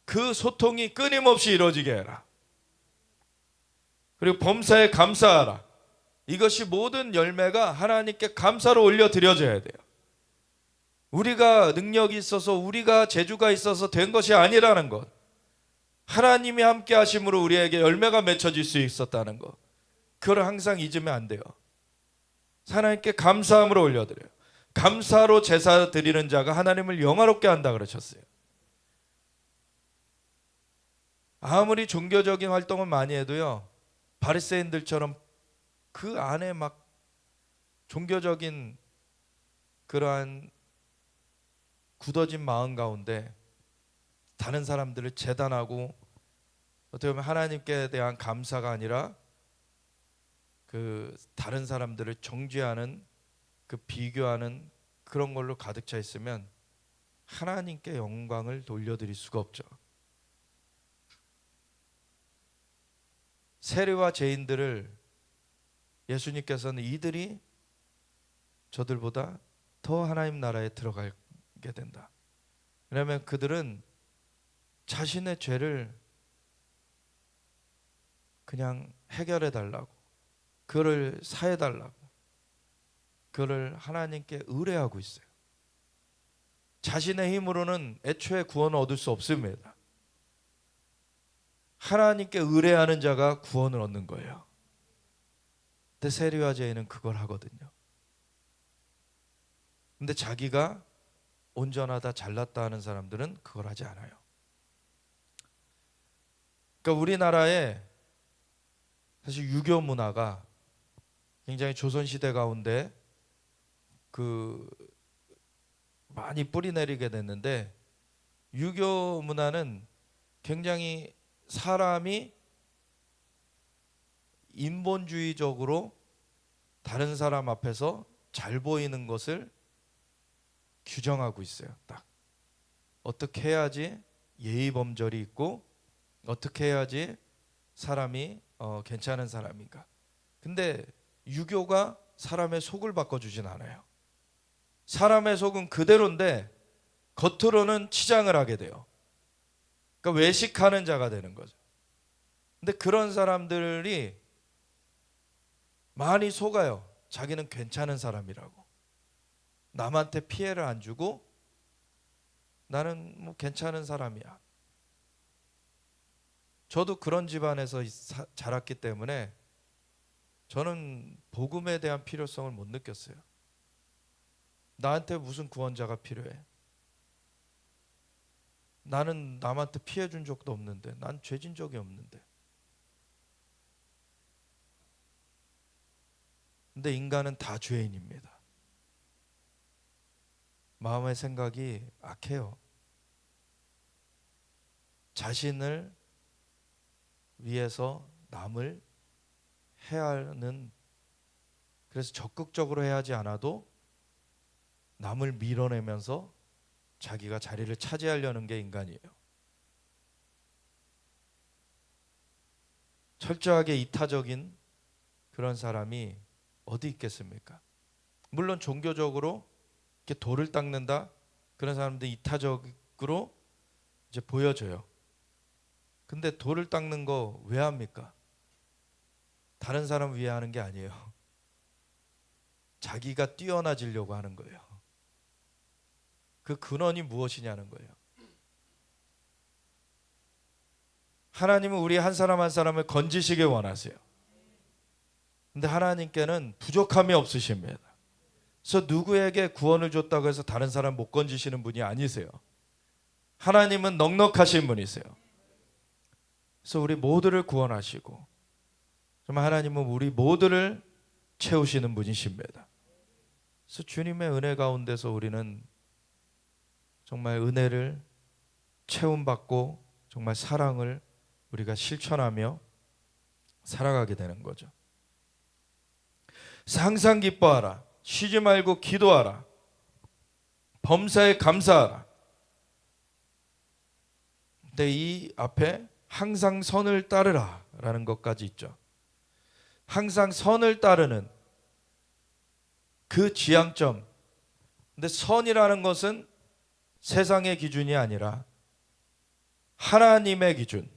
그 소통이 끊임없이 이루어지게 해라. 그리고 범사에 감사하라. 이것이 모든 열매가 하나님께 감사로 올려드려져야 돼요. 우리가 능력이 있어서, 우리가 재주가 있어서 된 것이 아니라는 것, 하나님이 함께 하심으로 우리에게 열매가 맺혀질 수 있었다는 것, 그걸 항상 잊으면 안 돼요. 하나님께 감사함으로 올려드려요. 감사로 제사 드리는 자가 하나님을 영화롭게 한다 그러셨어요. 아무리 종교적인 활동을 많이 해도요, 바리새인들처럼 그 안에 막 종교적인 그러한 굳어진 마음 가운데 다른 사람들을 재단하고 어떻게 보면 하나님께 대한 감사가 아니라 그 다른 사람들을 정죄하는, 그 비교하는 그런 걸로 가득 차 있으면 하나님께 영광을 돌려드릴 수가 없죠. 세리와 죄인들을 예수님께서는 이들이 저들보다 더 하나님 나라에 들어가게 된다. 왜냐하면 그들은 자신의 죄를 그냥 해결해 달라고, 그를 사해 달라고, 그를 하나님께 의뢰하고 있어요. 자신의 힘으로는 애초에 구원을 얻을 수 없습니다. 하나님께 의뢰하는 자가 구원을 얻는 거예요. 근데 세리와 죄인은 그걸 하거든요. 근데 자기가 온전하다, 잘났다 하는 사람들은 그걸 하지 않아요. 그러니까 우리나라에 사실 유교 문화가 굉장히 조선시대 가운데 그 많이 뿌리내리게 됐는데, 유교 문화는 굉장히 사람이 인본주의적으로 다른 사람 앞에서 잘 보이는 것을 규정하고 있어요. 딱 어떻게 해야지 예의 범절이 있고 어떻게 해야지 사람이 괜찮은 사람인가. 근데 유교가 사람의 속을 바꿔주진 않아요. 사람의 속은 그대로인데 겉으로는 치장을 하게 돼요. 그러니까 외식하는 자가 되는 거죠. 근데 그런 사람들이 많이 속아요. 자기는 괜찮은 사람이라고. 남한테 피해를 안 주고 나는 뭐 괜찮은 사람이야. 저도 그런 집안에서 자랐기 때문에 저는 복음에 대한 필요성을 못 느꼈어요. 나한테 무슨 구원자가 필요해? 나는 남한테 피해 준 적도 없는데, 난 죄진 적이 없는데. 근데 인간은 다 죄인입니다. 마음의 생각이 악해요. 자신을 위해서 남을 해하는, 그래서 적극적으로 해하지 않아도 남을 밀어내면서 자기가 자리를 차지하려는 게 인간이에요. 철저하게 이타적인 그런 사람이 어디 있겠습니까? 물론 종교적으로 이렇게 돌을 닦는다, 그런 사람들 이타적으로 이제 보여져요. 근데 돌을 닦는 거 왜 합니까? 다른 사람 위해 하는 게 아니에요. 자기가 뛰어나지려고 하는 거예요. 그 근원이 무엇이냐는 거예요. 하나님은 우리 한 사람 한 사람을 건지시길 원하세요. 근데 하나님께는 부족함이 없으십니다. 그래서 누구에게 구원을 줬다고 해서 다른 사람 못 건지시는 분이 아니세요. 하나님은 넉넉하신 분이세요. 그래서 우리 모두를 구원하시고 정말 하나님은 우리 모두를 채우시는 분이십니다. 그래서 주님의 은혜 가운데서 우리는 정말 은혜를 채움받고 정말 사랑을 우리가 실천하며 살아가게 되는 거죠. 그래서 항상 기뻐하라. 쉬지 말고 기도하라. 범사에 감사하라. 근데 이 앞에 항상 선을 따르라 라는 것까지 있죠. 항상 선을 따르는 그 지향점. 근데 선이라는 것은 세상의 기준이 아니라 하나님의 기준.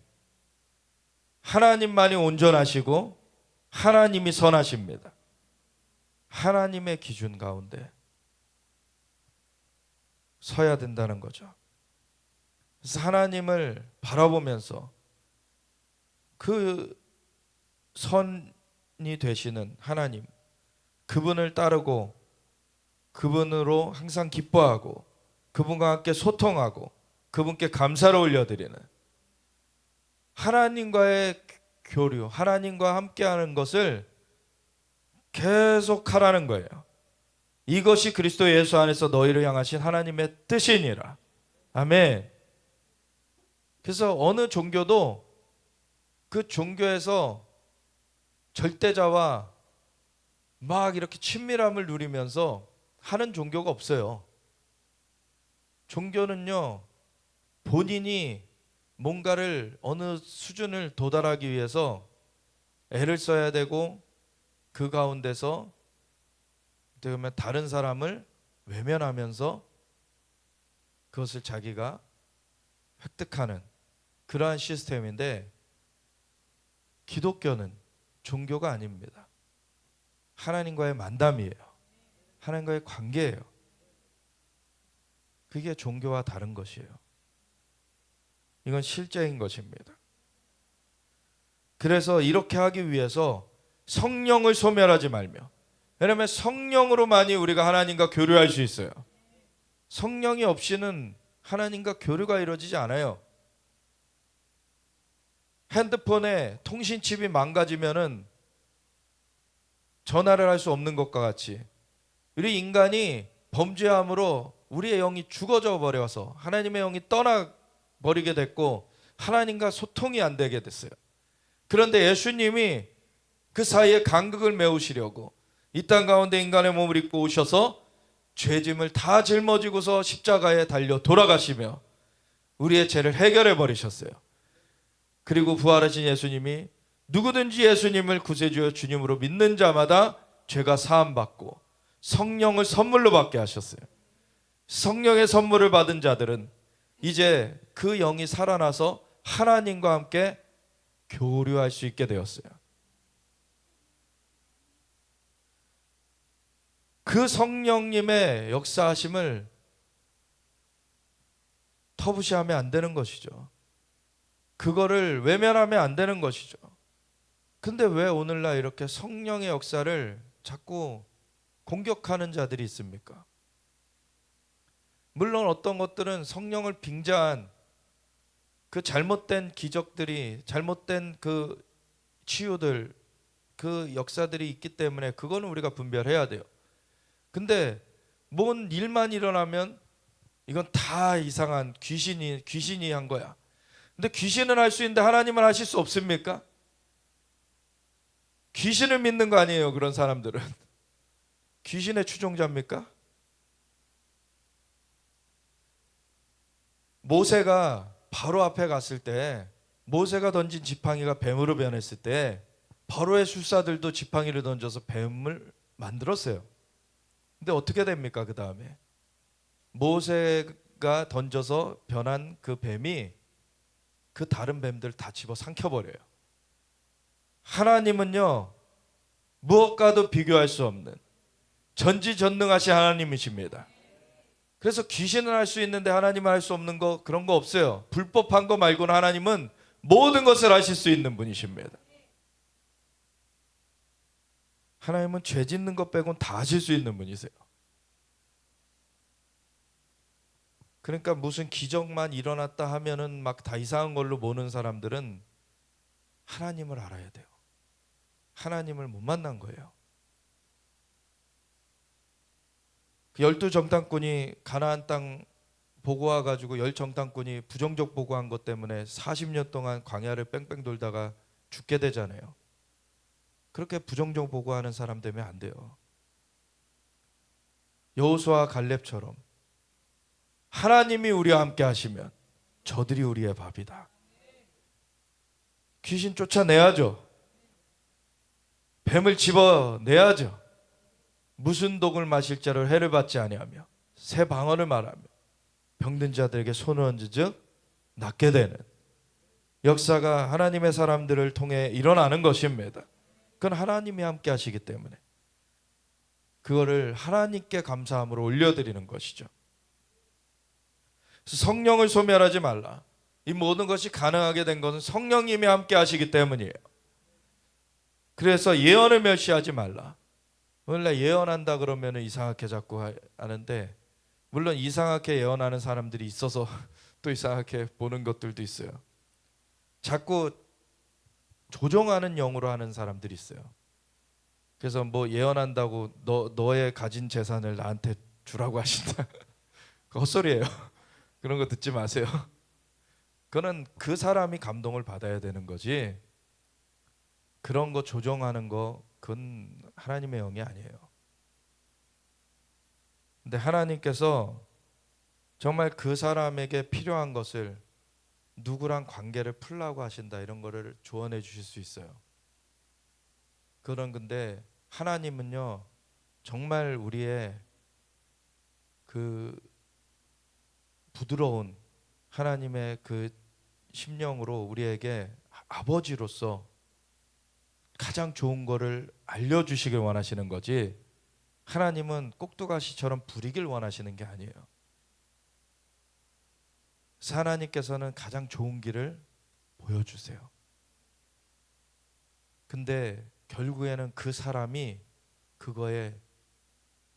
하나님만이 온전하시고 하나님이 선하십니다. 하나님의 기준 가운데 서야 된다는 거죠. 그래서 하나님을 바라보면서 그 선이 되시는 하나님, 그분을 따르고 그분으로 항상 기뻐하고 그분과 함께 소통하고 그분께 감사를 올려드리는 하나님과의 교류, 하나님과 함께하는 것을 계속 하라는 거예요. 이것이 그리스도 예수 안에서 너희를 향하신 하나님의 뜻이니라. 아멘. 그래서 어느 종교도 그 종교에서 절대자와 막 이렇게 친밀함을 누리면서 하는 종교가 없어요. 종교는요, 본인이 뭔가를 어느 수준을 도달하기 위해서 애를 써야 되고, 그 가운데서 그러면 다른 사람을 외면하면서 그것을 자기가 획득하는 그러한 시스템인데, 기독교는 종교가 아닙니다. 하나님과의 만담이에요. 하나님과의 관계예요. 그게 종교와 다른 것이에요. 이건 실제인 것입니다. 그래서 이렇게 하기 위해서 성령을 소멸하지 말며, 왜냐하면 성령으로만이 우리가 하나님과 교류할 수 있어요. 성령이 없이는 하나님과 교류가 이루어지지 않아요. 핸드폰에 통신칩이 망가지면은 전화를 할 수 없는 것과 같이, 우리 인간이 범죄함으로 우리의 영이 죽어져 버려서 하나님의 영이 떠나버리게 됐고, 하나님과 소통이 안 되게 됐어요. 그런데 예수님이 그 사이에 간극을 메우시려고 이 땅 가운데 인간의 몸을 입고 오셔서 죄짐을 다 짊어지고서 십자가에 달려 돌아가시며 우리의 죄를 해결해 버리셨어요. 그리고 부활하신 예수님이 누구든지 예수님을 구세주여 주님으로 믿는 자마다 죄가 사함받고 성령을 선물로 받게 하셨어요. 성령의 선물을 받은 자들은 이제 그 영이 살아나서 하나님과 함께 교류할 수 있게 되었어요. 그 성령님의 역사하심을 터부시하면 안 되는 것이죠. 그거를 외면하면 안 되는 것이죠. 근데 왜 오늘날 이렇게 성령의 역사를 자꾸 공격하는 자들이 있습니까? 물론 어떤 것들은 성령을 빙자한 그 잘못된 기적들이, 잘못된 그 치유들, 그 역사들이 있기 때문에 그거는 우리가 분별해야 돼요. 근데 뭔 일만 일어나면 이건 다 이상한 귀신이 한 거야. 근데 귀신은 할 수 있는데 하나님은 하실 수 없습니까? 귀신을 믿는 거 아니에요, 그런 사람들은. 귀신의 추종자입니까? 모세가 바로 앞에 갔을 때, 모세가 던진 지팡이가 뱀으로 변했을 때 바로의 술사들도 지팡이를 던져서 뱀을 만들었어요. 근데 어떻게 됩니까? 그 다음에 모세가 던져서 변한 그 뱀이 그 다른 뱀들 다 집어 삼켜버려요. 하나님은요, 무엇과도 비교할 수 없는 전지전능하신 하나님이십니다. 그래서 귀신은 할 수 있는데 하나님은 할 수 없는 거, 그런 거 없어요. 불법한 거 말고는 하나님은 모든 것을 하실 수 있는 분이십니다. 하나님은 죄 짓는 것 빼고는 다 하실 수 있는 분이세요. 그러니까 무슨 기적만 일어났다 하면은 막 다 이상한 걸로 보는 사람들은 하나님을 알아야 돼요. 하나님을 못 만난 거예요. 그 12정탐꾼이 가나안 땅 보고 와가지고 10정탐꾼이 부정적 보고한 것 때문에 40년 동안 광야를 뺑뺑 돌다가 죽게 되잖아요. 그렇게 부정적 보고하는 사람 되면 안 돼요. 여호수아와 갈렙처럼 하나님이 우리와 함께 하시면 저들이 우리의 밥이다. 귀신 쫓아내야죠. 뱀을 집어내야죠. 무슨 독을 마실 자를 해를 받지 아니하며 새 방언을 말하며 병든 자들에게 손을 얹은즉 낫게 되는 역사가 하나님의 사람들을 통해 일어나는 것입니다. 그건 하나님이 함께 하시기 때문에 그거를 하나님께 감사함으로 올려드리는 것이죠. 성령을 소멸하지 말라. 이 모든 것이 가능하게 된 것은 성령님이 함께 하시기 때문이에요. 그래서 예언을 멸시하지 말라. 원래 예언한다 그러면 이상하게 자꾸 하는데, 물론 이상하게 예언하는 사람들이 있어서 또 이상하게 보는 것들도 있어요. 자꾸 조종하는 영으로 하는 사람들이 있어요. 그래서 뭐 예언한다고 너의 가진 재산을 나한테 주라고 하신다. 그 헛소리예요. 그런 거 듣지 마세요. 그거는 그 사람이 감동을 받아야 되는 거지. 그런 거 조정하는 거 그건 하나님의 영이 아니에요. 근데 하나님께서 정말 그 사람에게 필요한 것을 누구랑 관계를 풀라고 하신다 이런 거를 조언해 주실 수 있어요. 그런 근데 하나님은요 정말 우리의 그 부드러운 하나님의 그 심령으로 우리에게 아버지로서 가장 좋은 거를 알려주시길 원하시는 거지, 하나님은 꼭두가시처럼 부리길 원하시는 게 아니에요. 그래서 하나님께서는 가장 좋은 길을 보여주세요. 근데 결국에는 그 사람이 그거에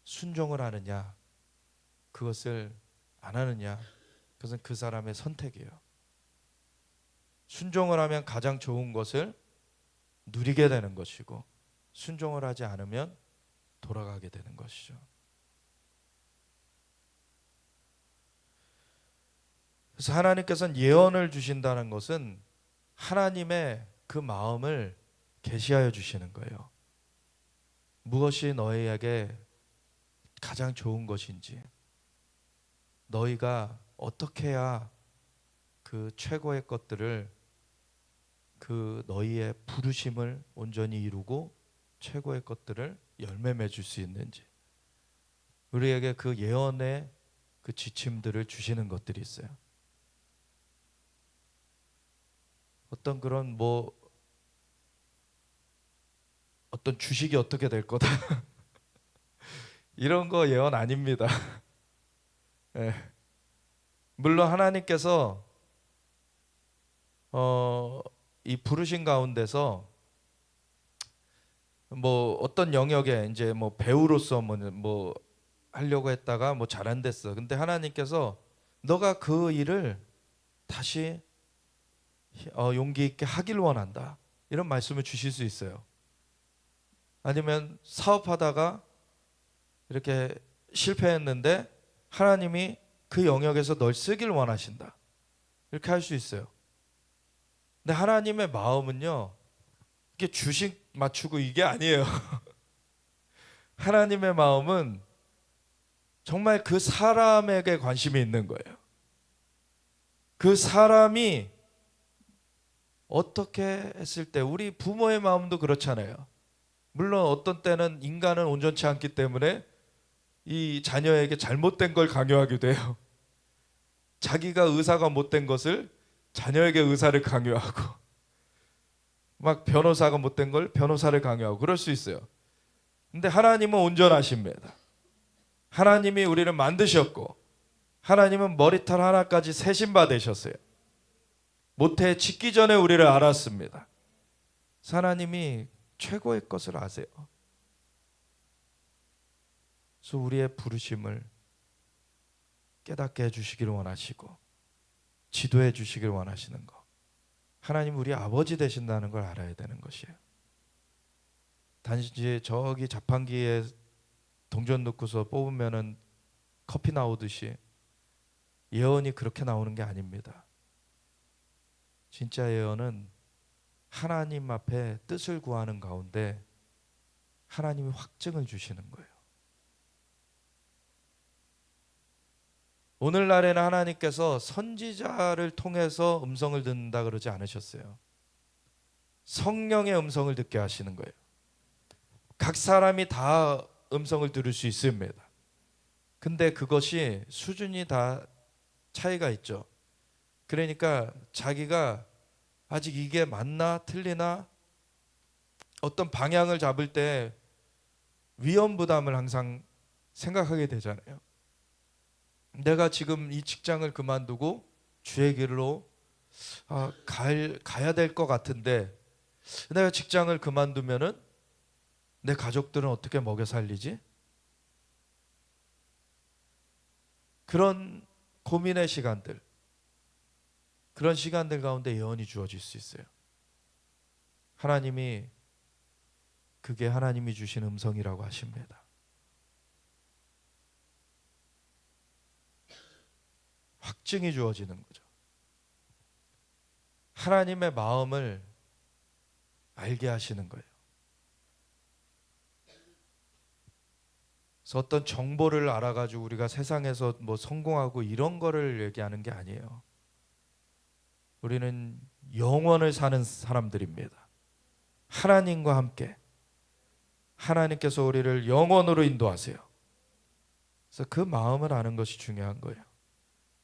순종을 하느냐 그것을 안 하느냐, 그것은 그 사람의 선택이에요. 순종을 하면 가장 좋은 것을 누리게 되는 것이고, 순종을 하지 않으면 돌아가게 되는 것이죠. 그래서 하나님께서는 예언을 주신다는 것은 하나님의 그 마음을 계시하여 주시는 거예요. 무엇이 너희에게 가장 좋은 것인지, 너희가 어떻게 해야 그 최고의 것들을, 그 너희의 부르심을 온전히 이루고 최고의 것들을 열매 맺을 수 있는지, 우리에게 그 예언의 그 지침들을 주시는 것들이 있어요. 어떤 그런 뭐 어떤 주식이 어떻게 될 거다 이런 거 예언 아닙니다. 예. 물론 하나님께서 이 부르신 가운데서 뭐 어떤 영역에 이제 뭐 배우로서 뭐 하려고 했다가 뭐 잘 안 됐어. 근데 하나님께서 너가 그 일을 다시 용기 있게 하길 원한다, 이런 말씀을 주실 수 있어요. 아니면 사업하다가 이렇게 실패했는데 하나님이 그 영역에서 널 쓰길 원하신다, 이렇게 할 수 있어요. 근데 하나님의 마음은요 이게 주식 맞추고 이게 아니에요. 하나님의 마음은 정말 그 사람에게 관심이 있는 거예요. 그 사람이 어떻게 했을 때, 우리 부모의 마음도 그렇잖아요. 물론 어떤 때는 인간은 온전치 않기 때문에 이 자녀에게 잘못된 걸 강요하기도 해요. 자기가 의사가 못된 것을 자녀에게 의사를 강요하고, 막 변호사가 못된 걸 변호사를 강요하고 그럴 수 있어요. 근데 하나님은 온전하십니다. 하나님이 우리를 만드셨고, 하나님은 머리털 하나까지 세신 바 되셨어요. 모태에 짓기 전에 우리를 알았습니다. 하나님이 최고의 것을 아세요. 그래서 우리의 부르심을 깨닫게 해주시기를 원하시고 지도해 주시길 원하시는 거, 하나님 우리 아버지 되신다는 걸 알아야 되는 것이에요. 단지 저기 자판기에 동전 넣고서 뽑으면은 커피 나오듯이 예언이 그렇게 나오는 게 아닙니다. 진짜 예언은 하나님 앞에 뜻을 구하는 가운데 하나님이 확증을 주시는 거예요. 오늘날에는 하나님께서 선지자를 통해서 음성을 듣는다 그러지 않으셨어요. 성령의 음성을 듣게 하시는 거예요. 각 사람이 다 음성을 들을 수 있습니다. 근데 그것이 수준이 다 차이가 있죠. 그러니까 자기가 아직 이게 맞나 틀리나 어떤 방향을 잡을 때 위험 부담을 항상 생각하게 되잖아요. 내가 지금 이 직장을 그만두고 주의 길로 가야 될 것 같은데, 내가 직장을 그만두면은 내 가족들은 어떻게 먹여 살리지? 그런 고민의 시간들, 그런 시간들 가운데 예언이 주어질 수 있어요. 하나님이 그게 하나님이 주신 음성이라고 하십니다. 확증이 주어지는 거죠. 하나님의 마음을 알게 하시는 거예요. 그래서 어떤 정보를 알아가지고 우리가 세상에서 뭐 성공하고 이런 거를 얘기하는 게 아니에요. 우리는 영원을 사는 사람들입니다. 하나님과 함께 하나님께서 우리를 영원으로 인도하세요. 그래서 그 마음을 아는 것이 중요한 거예요.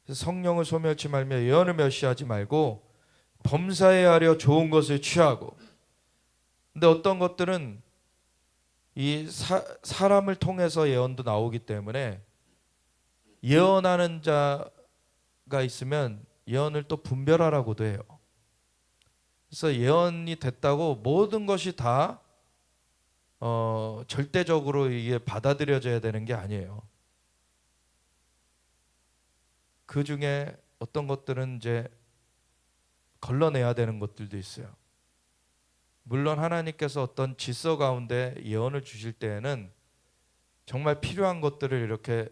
그래서 성령을 소멸치 말며 예언을 멸시하지 말고 범사에 하려 좋은 것을 취하고. 근데 어떤 것들은 이 사람을 통해서 예언도 나오기 때문에 예언하는 자가 있으면 예언을 또 분별하라고도 해요. 그래서 예언이 됐다고 모든 것이 다 절대적으로 이게 받아들여져야 되는 게 아니에요. 그 중에 어떤 것들은 이제 걸러내야 되는 것들도 있어요. 물론 하나님께서 어떤 질서 가운데 예언을 주실 때에는 정말 필요한 것들을 이렇게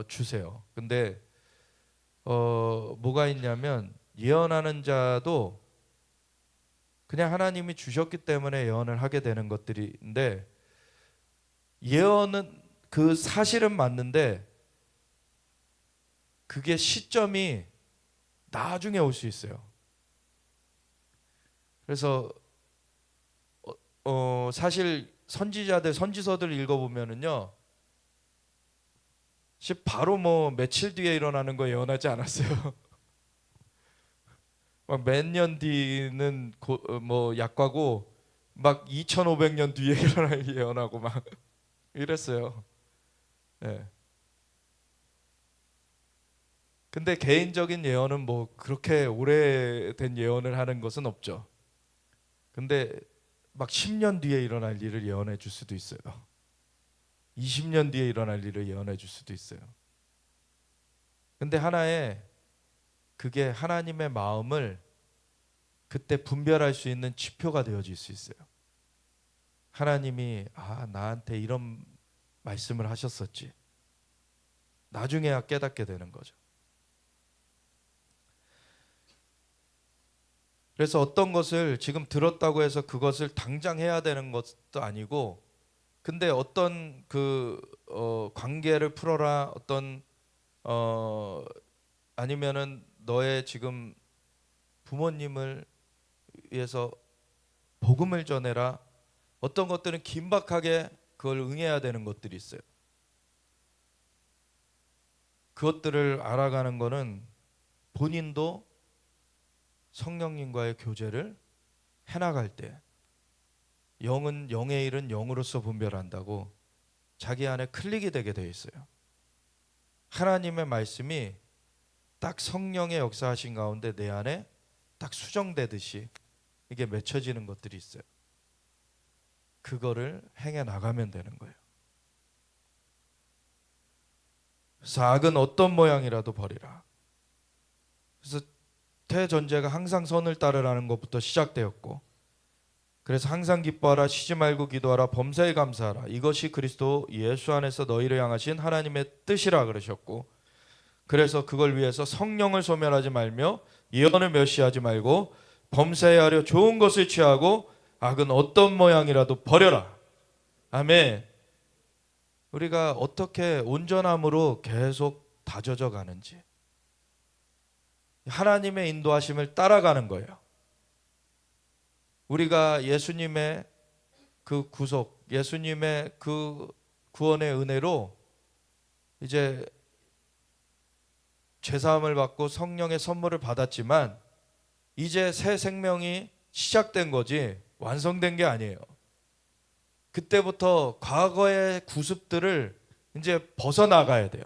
주세요. 근데 뭐가 있냐면 예언하는 자도 그냥 하나님이 주셨기 때문에 예언을 하게 되는 것들인데, 예언은 그 사실은 맞는데 그게 시점이 나중에 올 수 있어요. 그래서 사실 선지자들 선지서들 읽어보면은요, 바로 뭐 며칠 뒤에 일어나는 거 예언하지 않았어요. 막 몇 년 뒤는 뭐 약과고 막 2500년 뒤에 일어날 예언하고 막 이랬어요. 네. 근데 개인적인 예언은 뭐 그렇게 오래된 예언을 하는 것은 없죠. 근데 막 10년 뒤에 일어날 일을 예언해 줄 수도 있어요. 20년 뒤에 일어날 일을 예언해 줄 수도 있어요. 근데 하나의 그게 하나님의 마음을 그때 분별할 수 있는 지표가 되어질 수 있어요. 하나님이 나한테 이런 말씀을 하셨었지. 나중에야 깨닫게 되는 거죠. 그래서 어떤 것을 지금 들었다고 해서 그것을 당장 해야 되는 것도 아니고, 근데 어떤 관계를 풀어라, 어떤 아니면은 너의 지금 부모님을 위해서 복음을 전해라, 어떤 것들은 긴박하게 그걸 응해야 되는 것들이 있어요. 그것들을 알아가는 거는 본인도 성령님과의 교제를 해나갈 때, 영은 영의 일은 영으로서 분별한다고 자기 안에 클릭이 되게 되어 있어요. 하나님의 말씀이 딱 성령의 역사하신 가운데 내 안에 딱 수정되듯이 이게 맺혀지는 것들이 있어요. 그거를 행해 나가면 되는 거예요. 그래서 악은 어떤 모양이라도 버리라. 그래서 대전제가 항상 선을 따르라는 것부터 시작되었고, 그래서 항상 기뻐하라, 쉬지 말고 기도하라, 범사에 감사하라, 이것이 그리스도 예수 안에서 너희를 향하신 하나님의 뜻이라 그러셨고, 그래서 그걸 위해서 성령을 소멸하지 말며 예언을 멸시하지 말고 범사에 하려 좋은 것을 취하고 악은 어떤 모양이라도 버려라. 아멘. 우리가 어떻게 온전함으로 계속 다져져 가는지, 하나님의 인도하심을 따라가는 거예요. 우리가 예수님의 그 구속, 예수님의 그 구원의 은혜로 이제 죄사함을 받고 성령의 선물을 받았지만 이제 새 생명이 시작된 거지 완성된 게 아니에요. 그때부터 과거의 구습들을 이제 벗어나가야 돼요.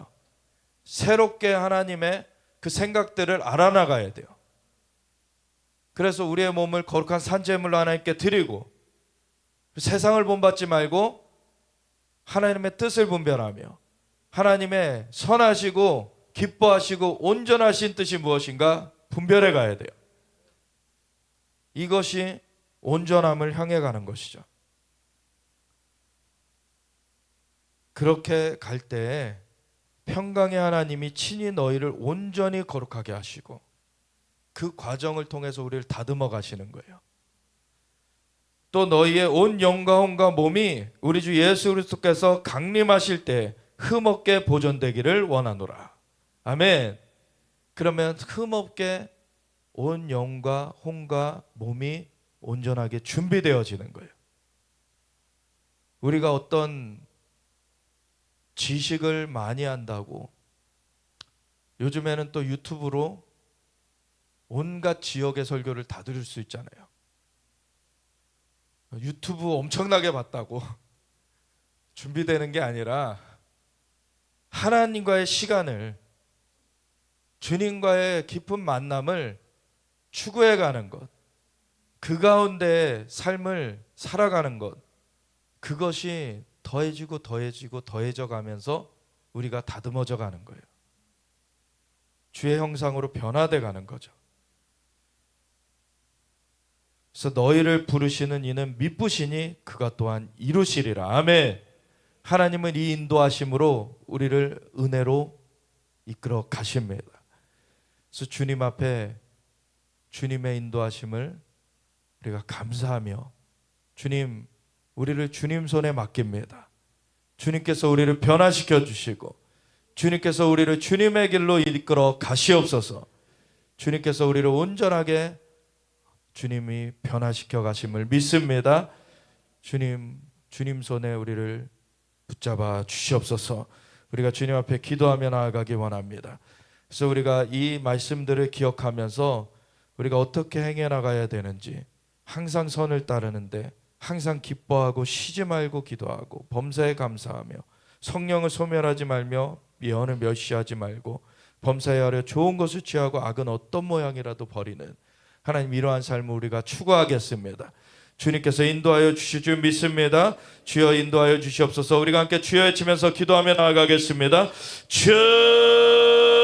새롭게 하나님의 그 생각들을 알아나가야 돼요. 그래서 우리의 몸을 거룩한 산제물로 하나님께 드리고 세상을 본받지 말고 하나님의 뜻을 분별하며 하나님의 선하시고 기뻐하시고 온전하신 뜻이 무엇인가 분별해 가야 돼요. 이것이 온전함을 향해 가는 것이죠. 그렇게 갈 때에 평강의 하나님이 친히 너희를 온전히 거룩하게 하시고 그 과정을 통해서 우리를 다듬어 가시는 거예요. 또 너희의 온 영과 혼과 몸이 우리 주 예수 그리스도께서 강림하실 때 흠없게 보존되기를 원하노라. 아멘. 그러면 흠없게 온 영과 혼과 몸이 온전하게 준비되어지는 거예요. 우리가 어떤 지식을 많이 한다고 요즘에는 또 유튜브로 온갖 지역의 설교를 다 들을 수 있잖아요. 유튜브 엄청나게 봤다고 준비되는 게 아니라 하나님과의 시간을, 주님과의 깊은 만남을 추구해 가는 것, 그 가운데 삶을 살아가는 것, 그것이 더해지고 더해지고 더해져 가면서 우리가 다듬어져 가는 거예요. 주의 형상으로 변화돼 가는 거죠. 그래서 너희를 부르시는 이는 미쁘시니 그가 또한 이루시리라. 아멘. 하나님은 이 인도하심으로 우리를 은혜로 이끌어 가십니다. 그래서 주님 앞에 주님의 인도하심을 우리가 감사하며, 주님, 우리를 주님 손에 맡깁니다. 주님께서 우리를 변화시켜 주시고 주님께서 우리를 주님의 길로 이끌어 가시옵소서. 주님께서 우리를 온전하게 주님이 변화시켜 가심을 믿습니다. 주님 손에 우리를 붙잡아 주시옵소서. 우리가 주님 앞에 기도하며 나아가기 원합니다. 그래서 우리가 이 말씀들을 기억하면서 우리가 어떻게 행해 나가야 되는지, 항상 선을 따르는데 항상 기뻐하고 쉬지 말고 기도하고 범사에 감사하며 성령을 소멸하지 말며 예언을 멸시하지 말고 범사에 하려 좋은 것을 취하고 악은 어떤 모양이라도 버리는, 하나님, 이러한 삶을 우리가 추구하겠습니다. 주님께서 인도하여 주실 줄 믿습니다. 주여 인도하여 주시옵소서. 우리가 함께 주여 외치면서 기도하며 나아가겠습니다. 주여